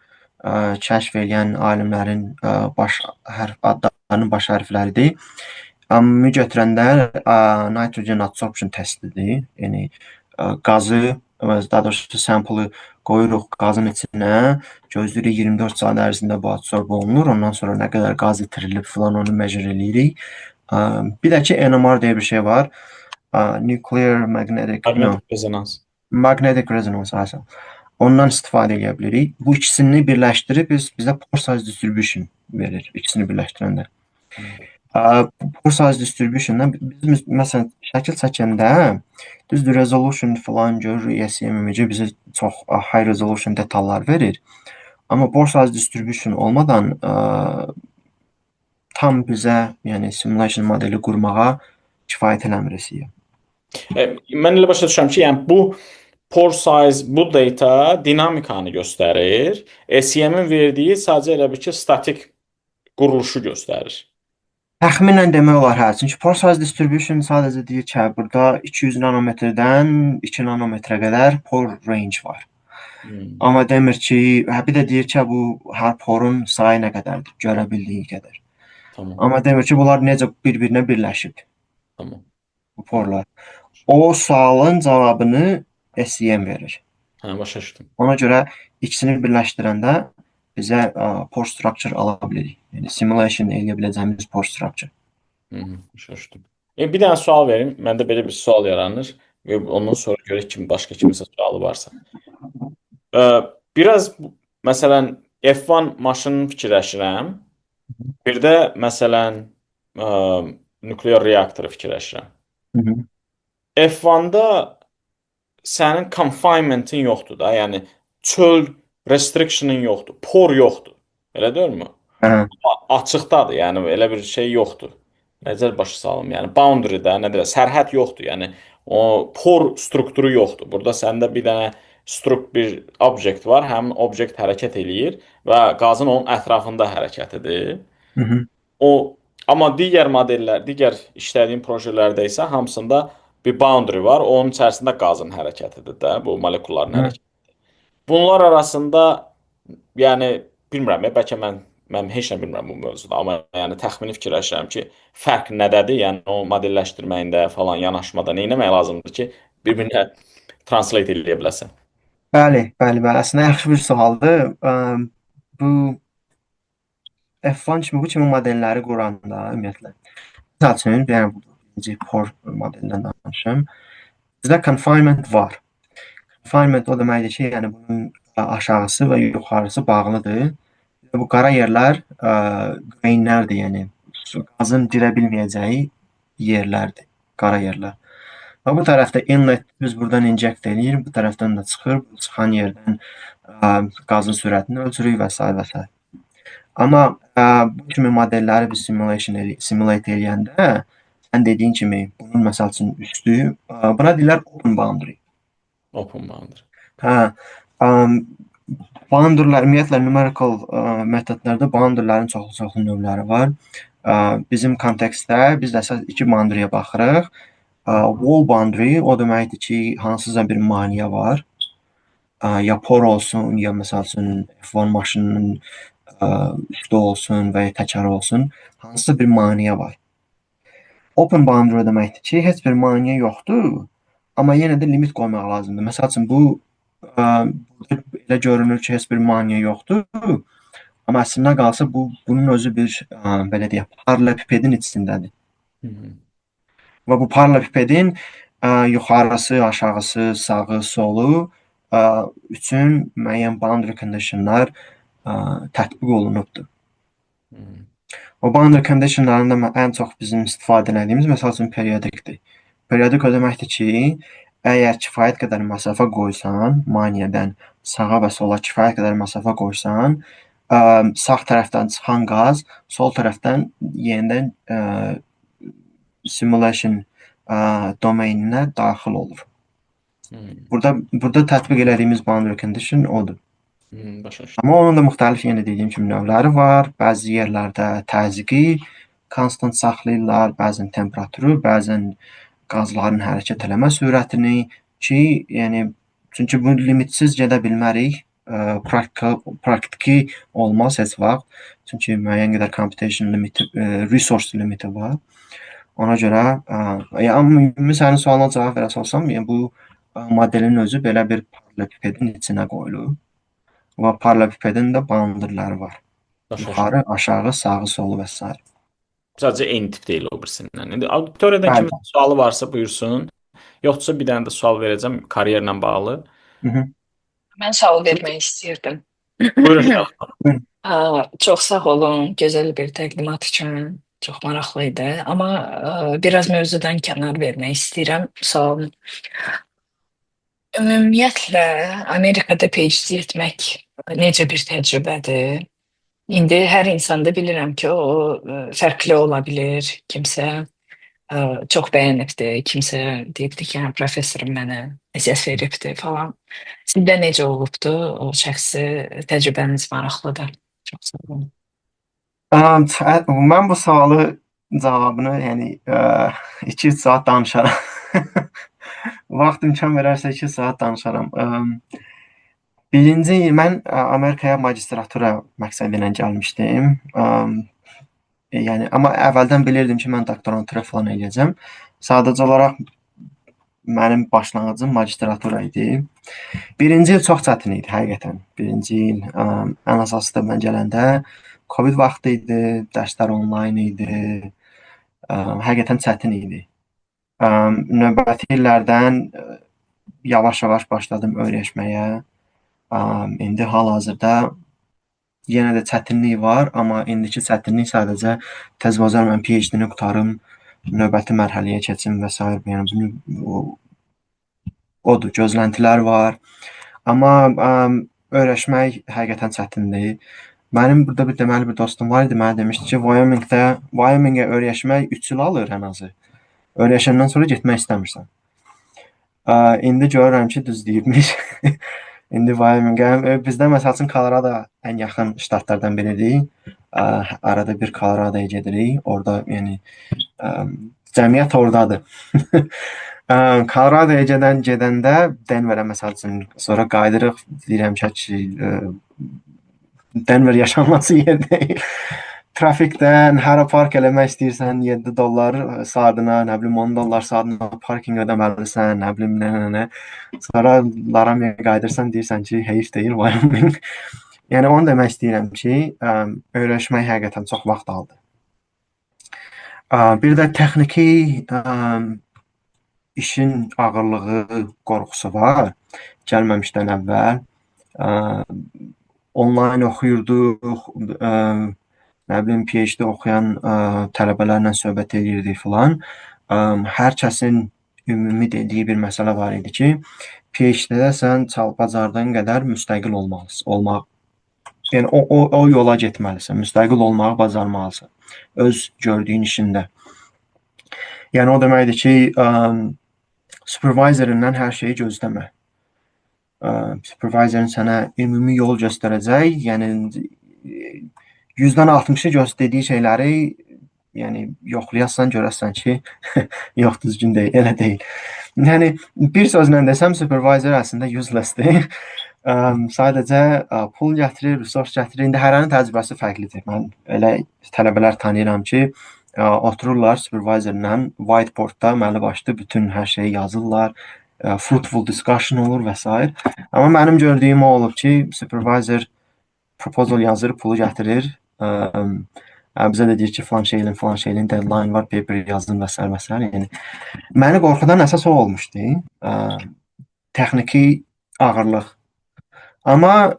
kəşf edən alimlərin adlarının baş hərfləridir. Ümumi götürəndə nitrogen adsorption testidir. Yəni qazı, daha doğrusu sample'ı qoyuruq qazın içinə, gözləyirik 24 saat ərzində bu adsorb olunur. Ondan sonra nə qədər qaz itirilib filan onu measure eləyirik. Bir də ki NMR deyə bir şey var. Nuclear magnetic Magnetic rezonans. magnetic resonance. Ondan istifadə edə bilərik. Bu ikisini birləşdirib bizə pore size distribution verir, ikisini birləşdirəndə. Pore size distribution'dan biz məsələn şəkil çəkəndə düzdür, resolution filan görürük, SEM bizə çox high resolution detallar verir. Amma pore size distribution olmadan tam bizə, yəni simulation modeli qurmağa kifayət eləmir SEM. Mən elə başa düşürəm ki, yəni bu pore size, bu data dinamikanı göstərir. SEM-in verdiyi sadəcə elə bir ki, statik quruluşu göstərir. Təxminən demək olar, hə. Çünki pore size distribution sadəcə deyir ki, burada 200 nanometrdən 2 nanometrə qədər pore range var. Amma demir ki, bir də deyir ki, bu hər porun sayı nə qədərdir, görə bildiyi qədər. Tamam, Amma demir ki, bunlar necə bir-birinə birləşib tamam. bu porlar. O sualın cavabını SEM verir. Hə, başa düşdüm. Ona görə ikisini birləşdirəndə bizə pore structure ala bilirik. Yəni simulation edə biləcəyimiz pore structure. Başa düşdüm. Bir dənə sual verim. Məndə belə bir sual yaranır və ondan sonra görək kim başqa kiminsə sualı varsa. Biraz məsələn F1 maşınını fikirləşirəm. Bir də məsələn nuklear reaktoru fikirləşirəm. Hı -hı. F1-da sənin confinement'in yoxdur da, yəni çöl restriction'ın yoxdur, por yoxdur. Elə deyilmi? Hə. Açıqdadır, yəni elə bir şey yoxdur. Necə başa salım? Yəni boundary-də, nə deyirlər, sərhəd yoxdur. Yəni o por strukturu yoxdur. Burada səndə bir dənə bir obyekt var, həmin obyekt hərəkət eləyir və qazın onun ətrafında hərəkət edir. Hı -hı. O amma digər modellər, digər işlədiyim projelərdə isə hamısında bir boundary var. Onun içərisində qazın hərəkətidir də, bu molekulların Hı. hərəkəti. Bunlar arasında yəni bilmirəm, bəlkə mən heç nə bilmirəm bu mövzuda, amma yəni təxmini fikirləşirəm ki, fərq nədədir? Yəni o modelləşdirməyində falan yanaşmada nə etmək lazımdır ki, bir-birinə translate edə biləsən? Bəli, bəli, bəli. Əslində yaxşı bir sualdır. Bu F1 kimi bu kimi modelləri quranda ümumiyyətlə. Məsəl üçün, yəni birinci pore modelindən danışım. Bizdə confinement var. Confinement o deməkdir ki, yəni bunun aşağısı və yuxarısı bağlıdır. Bu qara yerlər grainlərdir, yəni qazın girə bilməyəcəyi yerlərdir, qara yerlər. Və bu tərəfdə inlet biz buradan inject edirik, bu tərəfdən də çıxır, bu çıxan yerdən qazın sürətini ölçürük və s. və s. Amma bu kimi modelləri biz simulate edəndə sən dediyin kimi bunun məsəl üçün üstü buna deyirlər open boundary. Open boundary. Hə. Boundary'lər ümumiyyətlə numerical metodlarda boundary'lərin çoxlu növləri var. Bizim kontekstdə biz əsas iki boundary'yə baxırıq. Wall boundary o deməkdir ki, hansısa bir maneə var. Ya por olsun, ya məsəl üçün F1 maşınının üstü olsun və ya təkəri olsun, hansısa bir maneə var. Open boundary deməkdir ki, heç bir maneə yoxdur, amma yenə də limit qoymaq lazımdır. Məsəl üçün bu elə görünür ki, heç bir maneə yoxdur, amma əslində qalsa bunun özü bir belə deyək, paralelipipedin içindədir. Və bu paralelipipedin yuxarısı, aşağısı, sağı, solu üçün müəyyən boundary conditionlar tətbiq olunubdur. O boundary conditionlarında ən çox bizim istifadə etdiyimiz məsəl üçün periodikdir. Periodik o deməkdir ki, əgər kifayət qədər məsafə qoysan, maneədən sağa və sola kifayət qədər məsafə qoysan, sağ tərəfdən çıxan qaz sol tərəfdən yenidən simulation domaininə daxil olur. Burada tətbiq etdiyimiz boundary condition odur. Başa düşdüm. Amma onun da müxtəlif, yenə dediyim kimi, növləri var. Bəzi yerlərdə təzyiqi konstant saxlayırlar, bəzən temperaturu, bəzən qazların hərəkət eləmə sürətini ki, yəni çünki bu limitsiz gedə bilmərik. Praktiki olmaz heç vaxt. Çünki müəyyən qədər computation limiti, resource limiti var. Ona görə, amma ümumi sənin sualına cavab verəsə olsam, yəni bu modelin özü belə bir paralelipipedin içinə qoyulub. Və paralelipipedin də boundary'ləri var. Yuxarı, aşağı, sağı, solu və s. Sadəcə eyni tip deyil o birisindən. İndi auditoriyadan kimin sualı varsa buyursun. Yoxsa bir dənə də sual verəcəm kariyerlə bağlı. Mən sual vermək istəyirdim. Buyurun Şahin. Buyurun. Çox sağ olun, gözəl bir təqdimat üçün. Çox maraqlı idi. Amma biraz mövzudan kənar vermək istəyirəm. Sualım. Ümumiyyətlə, Amerikada PhD etmək necə bir təcrübədir? İndi hər insanda bilirəm ki, o fərqli ola bilər. Kimsə çox bəyənibdi, kimsə deyibdi ki, hə, professorum mənə əziyyət veribdi falan. Sizdə necə olubdu? O şəxsi təcrübəniz maraqlıdır. Çox sağ olun. Mən bu sualı cavabını, yəni 2-3 saat danışaram. Vaxt imkan verərsə 2 saat danışaram. Birinci il mən Amerikaya magistratura məqsədi ilə gəlmişdim. Yəni amma əvvəldən bilirdim ki, mən doktorantura falan eləyəcəm. Sadəcə olaraq mənim başlanğıcım magistratura idi. Birinci il çox çətin idi həqiqətən. Birinci il ən əsası da mən gələndə Covid vaxtı idi, dərslər onlayn idi. Həqiqətən çətin idi. Növbəti illərdən yavaş-yavaş başladım öyrəşməyə. İndi hal-hazırda yenə də çətinlik var, amma indiki çətinlik sadəcə tez-bazar mən PhD-ni qurtarım, növbəti mərhələyə keçim və s. Yəni odur, gözləntilər var. Amma öyrəşmək həqiqətən çətindir. Mənim burada deməli bir dostum var idi, mənə demişdi ki, Wyomingə öyrəşmək 3 il alır ən azı. Öyrəşəndən sonra getmək istəmirsən. İndi görürəm ki, düz deyibmiş. İndi Wyomingə bizdə məsəl üçün Kolorado ən yaxın ştatlardan biridir. Arada bir Koloradoya gedirik. Orada yəni cəmiyyət ordadır. Koloradoya gedəndə Denverə məsəl üçün sonra qayıdırıq, deyirəm ki, Denver yaşanması yer deyil. Trafikdən hara park eləmək istəyirsən $7 saatına, nə bilim $10 saatına parking ödəməlisən, nə bilim nə. Sonra Laramie qayıdırsan, deyirsən ki, heyif deyil Wyoming. Yəni onu demək istəyirəm ki, öyrəşmək həqiqətən çox vaxt aldı. Bir də texniki işin ağırlığı qorxusu var. Gəlməmişdən əvvəl onlayn oxuyurduq, nə bilim PhD oxuyan tələbələrlə söhbət edirdik filan. Hər kəsin ümumi dediyi bir məsələ var idi ki, PhD-də sən bacardığın qədər müstəqil olmaq. Yəni o yola getməlisən, müstəqil olmağı bacarmalısan öz gördüyün işində. Yəni o deməkdir ki, supervisorundan hər şeyi gözləmə. Supervisorun sənə ümumi yol göstərəcək, yəni 60%-ı dediyi şeyləri yəni yoxlayasan, görəsən ki, yox, düzgün deyil, elə deyil. Yəni bir sözlə desəm, supervisor əslində useless-dir. Sadəcə pul gətirir, resource gətirir. İndi hərənin təcrübəsi fərqlidir. Mən elə tələbələr tanıyıram ki, otururlar supervisorla whiteboardda əməli başlı bütün hər şeyi yazırlar. Fruitful discussion olur və s. Amma mənim gördüyüm o olub ki, supervisor proposal yazır, pulu gətirir. Bizə də deyir ki, falan şeyin deadline var, paper yazın və s. və s. Yəni məni qorxudan əsas o olmuşdu. Texniki ağırlıq. Amma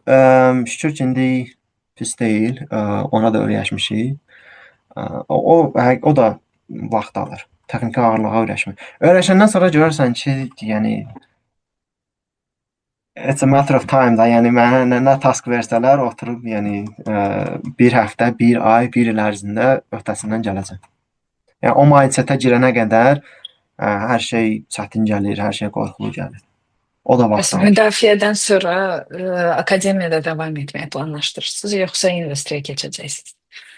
şükür ki, indi pis deyil. Ona da öyrəşmişik. O da vaxt alır. Texniki ağırlığa öyrəşmək. Öyrəşəndən sonra görürsən ki, yəni it's a matter of time da. Yəni mənə nə task versələr, oturub yəni bir həftə, bir ay, bir il ərzində öhdəsindən gələcəm. Yəni o mindset-ə girənə qədər hər şey çətin gəlir, hər şey qorxulu gəlir. O da vaxt Bəs alır. müdafiədən sonra akademiyada davam etməyi planlaşdırırsınız, yoxsa industriyaya keçəcəksiniz?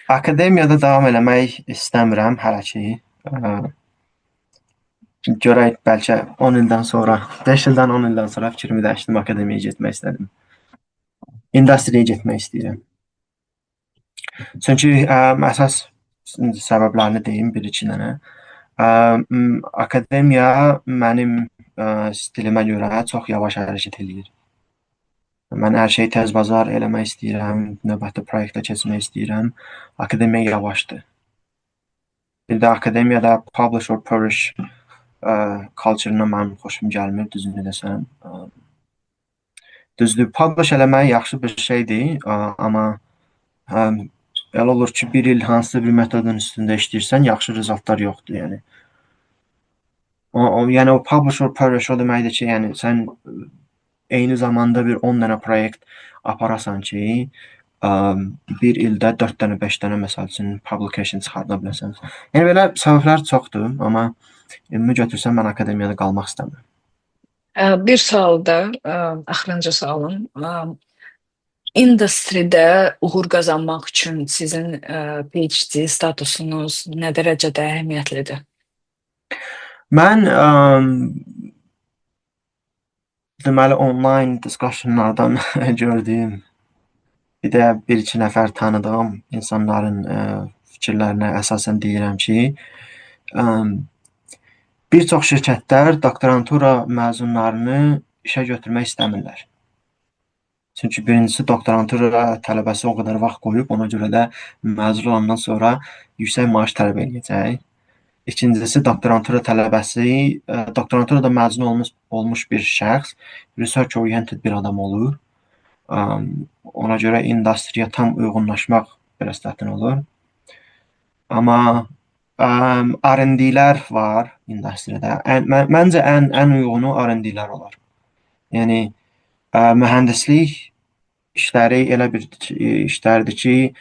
Akademiyada davam eləmək istəmirəm hələ ki. Görək, bəlkə 10 ildən sonra, 5 ildən 10 ildən sonra fikrimi dəyişdim, akademiyaya getmək istədim. İndustriyaya getmək istəyirəm. Çünki əsas səbəblərini deyim, bir-iki dənə. Akademiya mənim stilimə görə çox yavaş hərəkət eləyir. Mən hər şeyi tez-bazar eləmək istəyirəm, növbəti proyektə keçmək istəyirəm. Akademiya yavaşdır. Bir də akademiyada publish or perish culture-na mənim xoşum gəlmir, düzünü desəm. Düzdür, publish eləmək yaxşı bir şeydir, amma elə olur ki, bir il hansısa bir metodun üstündə işləyirsən, yaxşı rezultatlar yoxdur, yəni. Yəni o publish or perish o deməkdir ki, yəni sən eyni zamanda bir 10 dənə proyekt aparasan ki, bir ildə 4 dənə, 5 dənə məsəl üçün publication çıxarda biləsən. Yəni belə səbəblər çoxdur, amma ümumi götürsəm mən akademiyada qalmaq istəmirəm. Bir sual da, axırıncı sualım. İndustridə uğur qazanmaq üçün sizin PhD statusunuz nə dərəcədə əhəmiyyətlidir? Mən deməli online discussionlardan gördüyüm bir də bir-iki nəfər tanıdığım insanların fikirlərinə əsasən deyirəm ki, bir çox şirkətlər doktorantura məzunlarını işə götürmək istəmirlər. Çünki birincisi doktorantura tələbəsi o qədər vaxt qoyub, ona görə də məzun olandan sonra yüksək maaş tələb edəcək. İkincisi doktorantura tələbəsi, doktoranturada məzun olmuş bir şəxs research oriented bir adam olur. Ona görə industriya tam uyğunlaşmaq biraz çətin olur. Amma R&D'lər var industriyada. Məncə ən uyğunu R&D'lər olar. Yəni mühəndislik işləri elə bir işlərdir ki,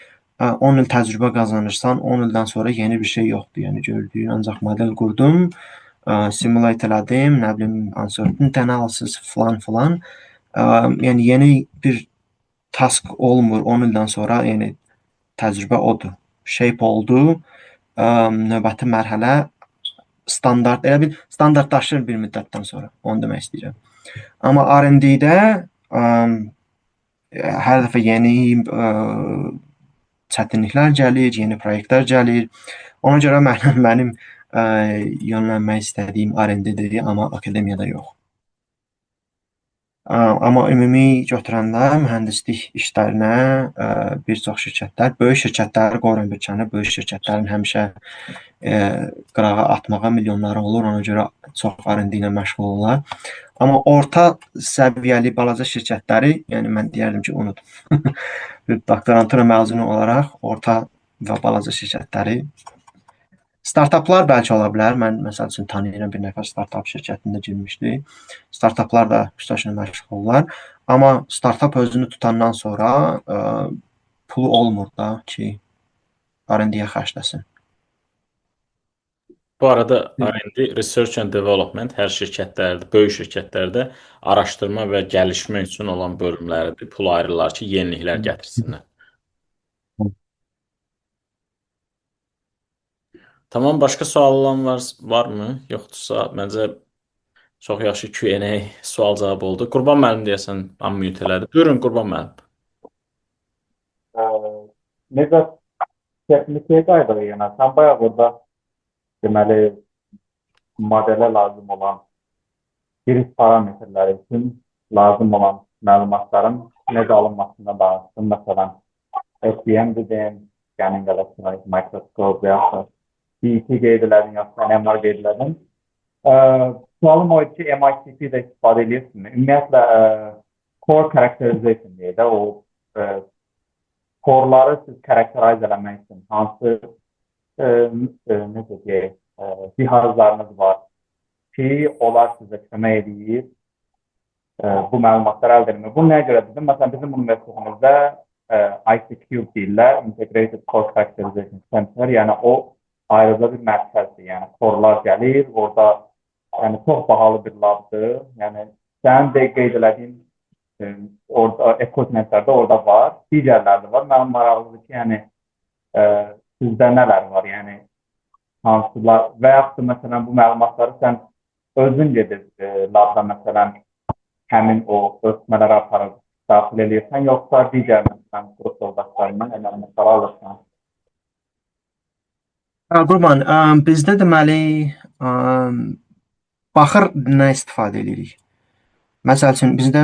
10 il təcrübə qazanırsan, 10 ildən sonra yeni bir şey yoxdur. Yəni gördüyün ancaq model qurdum, simulate elədim, nə bilim uncertainty analysis filan. Yəni yeni bir task olmur 10 ildən sonra, yəni təcrübə odur. Shape oldu. Növbəti mərhələ standart, elə bil standartlaşır bir müddətdən sonra. Onu demək istəyirəm. Amma R&D-də hər dəfə yeni çətinliklər gəlir, yeni proyektlər gəlir. Ona görə mənim yönlənmək istədiyim R&D-dir, amma akademiyada yox. Amma ümumi götürəndə mühəndislik işlərinə bir çox şirkətlər, böyük şirkətləri qoyuram bir kənara, böyük şirkətlərin həmişə qırağa atmağa milyonları olur, ona görə çox R&D ilə məşğul olurlar. Amma orta səviyyəli balaca şirkətləri, yəni mən deyərdim ki, unut. Doktorantura məzunu olaraq orta və balaca şirkətləri, startaplar bəlkə ola bilər. Mən məsəl üçün tanıyıram bir nəfər startap şirkətində girmişdi. Startaplar da işlə məşğul olurlar. Amma startap özünü tutandan sonra pulu olmur da ki, R&D-yə xərcləsin. Bu arada R&D, Research and Development hər şirkətlərdə, böyük şirkətlərdə araşdırma və gəlişmə üçün olan bölümləridir. Pul ayırırlar ki, yeniliklər gətirsinlər. Tamam, başqa sual olan varmı? Yoxdursa, məncə çox yaxşı Q&A sual-cavab oldu. Qurban müəllim deyəsən, unmute elədi. Buyurun, Qurban müəllim. Necə texniki qaydaya sən bayaq orada deməli modelə lazım olan giriş parametrləri üçün lazım olan məlumatların necə alınmasından danışdın. Məsələn, SVM dedin, scanning electron microscope yaxud DET qeyd elədin, yaxud NMR qeyd elədin. Sualım o ki, MICP-də istifadə edirsiniz. Ümumiyyətlə, core characterization deyə də o core'ları siz characterize eləmək üçün hansı necə deyək, cihazlarınız var ki, onlar sizə kömək edir bu məlumatları əldə etmək. Bu nəyə görə dedim? Məsələn, bizim universitetimizdə ICQ deyirlər, Integrated Core Characterization Center, yəni o ayrıca bir mərkəzdir. Yəni core'lar gəlir, orada yəni çox bahalı bir labdır. Yəni sənin də qeyd elədiyin orada equipmentlərdə orada var, digərlərdə var. Mənim maraqlıdır ki, yəni sizdə nələr var? Yəni hansılar və yaxud da məsələn bu məlumatları sən özün gedib labda məsələn həmin o ölçmələri aparıb daxil edirsən, yoxsa digər məsələn qrup yoldaşlarından məlumatları alırsan? Qurban, bizdə deməli baxır nə istifadə edirik. Məsəl üçün bizdə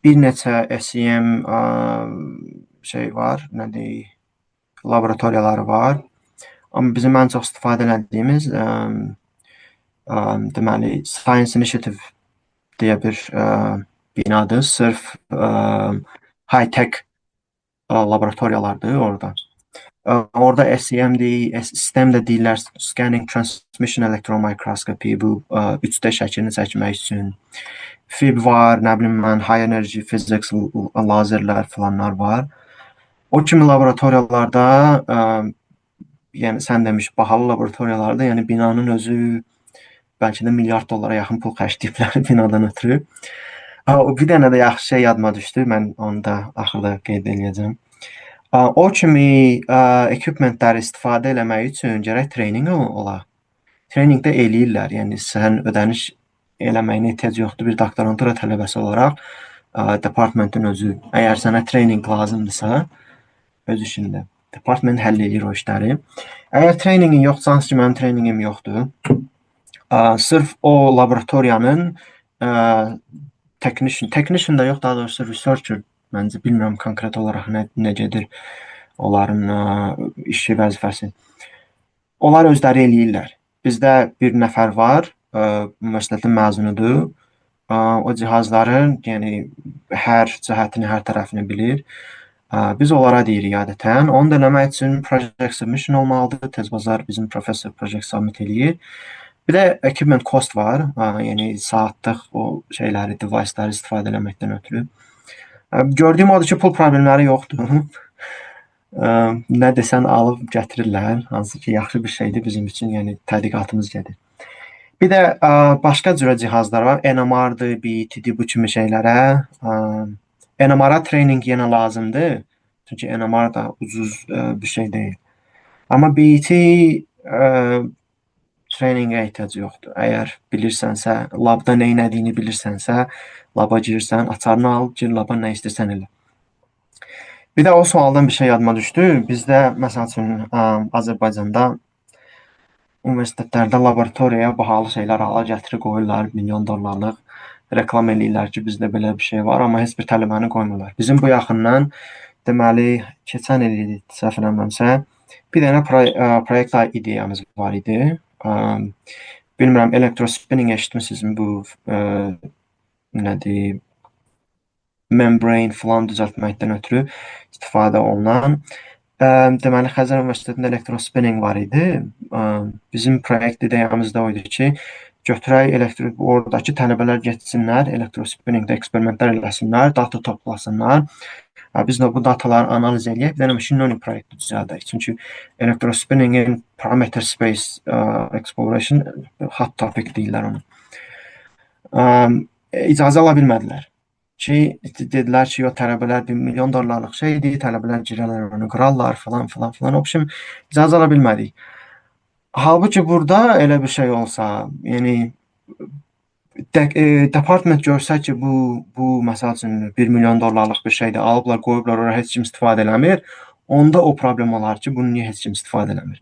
bir neçə SEM şey var, nə deyək, laboratoriyaları var. Amma bizim ən çox istifadə etdiyimiz deməli Science Initiative deyə bir binadır. Sırf high-tech laboratoriyalardır orada. Orada SEM'dir, sistem də deyirlər, Scanning Transmission Electron Microscopy, bu 3D şəklini çəkmək üçün. FIB var, nə bilim mən, High Energy Physics lazerlər falanlar var. O kimi laboratoriyalarda, yəni sən demiş, bahalı laboratoriyalarda, yəni binanın özü bəlkə də milyard dollara yaxın pul xərcləyiblər binadan ötürü. Bir dənə də yaxşı şey yadıma düşdü, mən onu da axırda qeyd edəcəm. O kimi ekipmentləri istifadə eləmək üçün gərək treyninq ola. Treyninqdə eləyirlər, yəni sən ödəniş eləməyinə ehtiyac yoxdur bir doktorantura tələbəsi olaraq. Departmentin özü, əgər sənə treyninq lazımdırsa, öz işində. Department həll edir o işləri. Əgər treyninqin yoxdursa, hansı ki mənim treyninqim yoxdur, sırf o laboratoriyanın technician da yox, daha doğrusu researcher, məncə bilmirəm konkret olaraq nə gedir onların işi, vəzifəsi. Onlar özləri eləyirlər. Bizdə bir nəfər var, universitetin məzunudur. O cihazların, yəni hər cəhətini, hər tərəfini bilir. Biz onlara deyirik adətən. Onu da eləmək üçün project submission olmalıdır. Tez bazar bizim professor project submit eləyir. Bir də equipment cost var. Yəni saatlıq o şeyləri, device'ları istifadə eləməkdən ötürü. Gördüyüm odur ki, pul problemləri yoxdur. Nə desən alıb gətirirlər, hansı ki yaxşı bir şeydir bizim üçün, yəni tədqiqatımız gedir. Bir də başqa cürə cihazlar var, NMR-dır, BET-dir, bu kimi şeylərə. NMR-a treyninq yenə lazımdır, çünki NMR da ucuz bir şey deyil. Amma BET treyninqə ehtiyac yoxdur. Əgər bilirsənsə, labda nə etdiyini bilirsənsə, laba girirsən, açarını al, gir laba nə istəsən elə. Bir də o sualdan bir şey yadıma düşdü. Bizdə, məsəl üçün, Azərbaycanda universitetlərdə laboratoriyaya bahalı şeylər hala gətirib qoyurlar, milyon dollarlıq. Reklam eləyirlər ki, bizdə belə bir şey var, amma heç bir tələbəni qoymurlar. Bizim bu yaxından, deməli, keçən il idi, səhv eləmirəmsə, bir dənə proyekt ideyamız var idi. Bilmirəm, elektrospinning eşitmisinizmi bu nədir? Membrane falan düzəltməkdən ötürü istifadə olunan. Deməli, Xəzər Universitetində elektrospinning var idi. Bizim proyekt ideyamız da o idi ki, götürək oradakı tələbələr getsinlər, elektrospinningdə eksperimentlər eləsinlər, data toplasınlar. Biz də bu dataları analiz edək, bir dənə machine learning proyekti düzəldək. Çünki elektrospinningin parameter space exploration hot topic deyirlər onu. İcazə ala bilmədilər. Dedilər ki, tələbələr $1 milyon şeydir, tələbələr girərlər, onu qırarlar falan. Option, icazə ala bilmədik. Halbuki burada elə bir şey olsa, yəni department görsə ki, bu məsəl üçün $1 milyon bir şeydir, alıblar, qoyublar, ora heç kim istifadə eləmir, onda o problem olar ki, bunu niyə heç kim istifadə eləmir?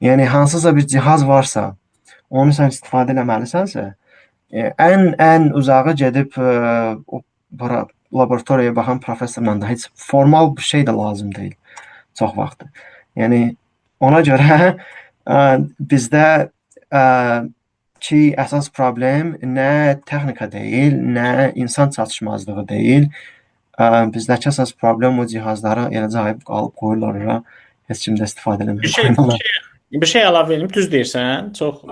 Yəni hansısa bir cihaz varsa, onu sən istifadə eləməlisənsə, ən uzağa gedib laboratoriyaya baxan professorla da heç formal bir şey də lazım deyil çox vaxtı. Yəni ona görə bizdə ki, əsas problem nə texnika deyil, nə insan çatışmazlığı deyil. Bizdəki əsas problem o cihazları eləcə alıb qoyurlar ora, heç kim də istifadə eləmir. Bir şey əlavə edeyim, düz deyirsən, çox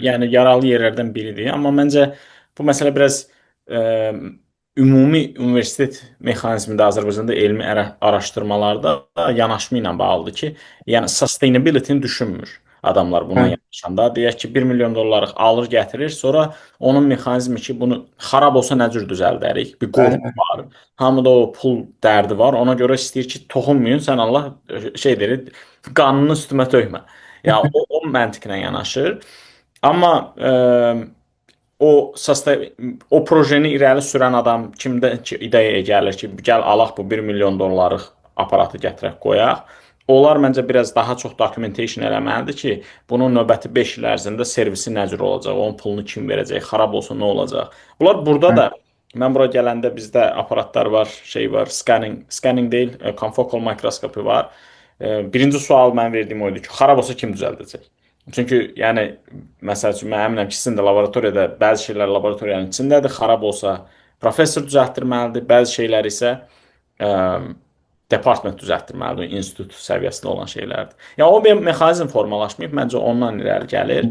yəni yaralı yerlərdən biridir. Amma məncə bu məsələ biraz ümumi universitet mexanizmində Azərbaycanda elmi araşdırmalarda yanaşma ilə bağlıdır ki, yəni sustainability-ni düşünmür adamlar buna yanaşanda. Deyək ki, $1 milyon alır, gətirir, sonra onun mexanizmi ki, bunu xarab olsa nə cür düzəldərik? Bir qorxu var. Hamıda o pul dərdi var. Ona görə istəyir ki, toxunmayın, sən Allah şey deyir, qanını üstümə tökmə. Ya o məntiqlə yanaşır. Amma o projeni irəli sürən adam kimdə ki, ideyaya gəlir ki, gəl alaq bu $1 milyon aparatı gətirək qoyaq. Onlar məncə biraz daha çox documentation eləməlidir ki, bunun növbəti 5 il ərzində servisi nə cür olacaq, onun pulunu kim verəcək, xarab olsa nə olacaq. Bunlar burada da mən bura gələndə bizdə aparatlar var, şey var, scanning deyil, confocal mikroskopi var. Birinci sual mən verdiyim oydu ki, xarab olsa kim düzəldəcək? Çünki yəni məsəl üçün mən əminəm ki, sizin də laboratoriyada bəzi şeylər laboratoriyanın içindədir, xarab olsa professor düzəltdirməlidir, bəzi şeylər isə ə, department düzəltdirməlidir, institut səviyyəsində olan şeylərdir. Yəni o bir mexanizm formalaşmayıb, məncə ondan irəli gəlir.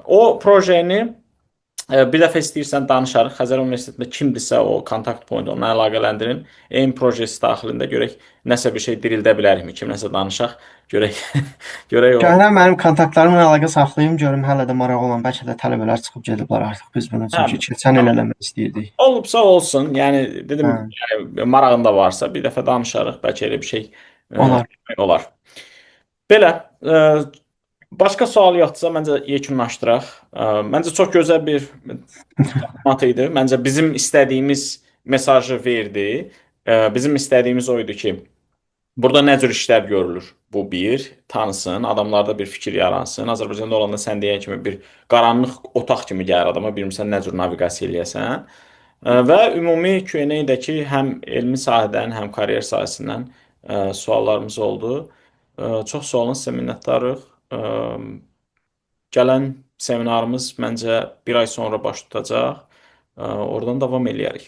O projeni bir dəfə istəyirsən danışarıq. Xəzər Universitetində kimdirsə o kontakt point onunla əlaqələndirin. Eyni projesi daxilində görək nəsə bir şey dirildə bilərikmi? Kimləsə danışaq, görək görək o. Gələn mənim kontaktlarımla əlaqə saxlayım, görüm hələ də maraq olan bəlkə də tələbələr çıxıb gediblər artıq biz bunu Hə, çünki keçən il eləmək istəyirdik. olubsa olsun. Yəni dedim, Hə, yəni, marağında varsa bir dəfə danışarıq, bəlkə elə bir şey olar. olar. Belə, başqa sual yoxdursa məncə yekunlaşdıraq. Məncə çox gözəl bir format idi. Məncə bizim istədiyimiz mesajı verdi. Bizim istədiyimiz o idi ki, burada nə cür işlər görülür? Bu bir, tanısın, adamlarda bir fikir yaransın. Azərbaycanda olanda sən deyən kimi bir qaranlıq otaq kimi gəlir adama, bilmirsən nə cür naviqasiya eləyəsən. Və ümumi Q&A-dəki həm elmi sahədən, həm karyer sahəsindən suallarımız oldu. Çox sağ olun, sizə minnətdarıq. Gələn seminarımız məncə bir ay sonra baş tutacaq. Oradan davam eləyərik.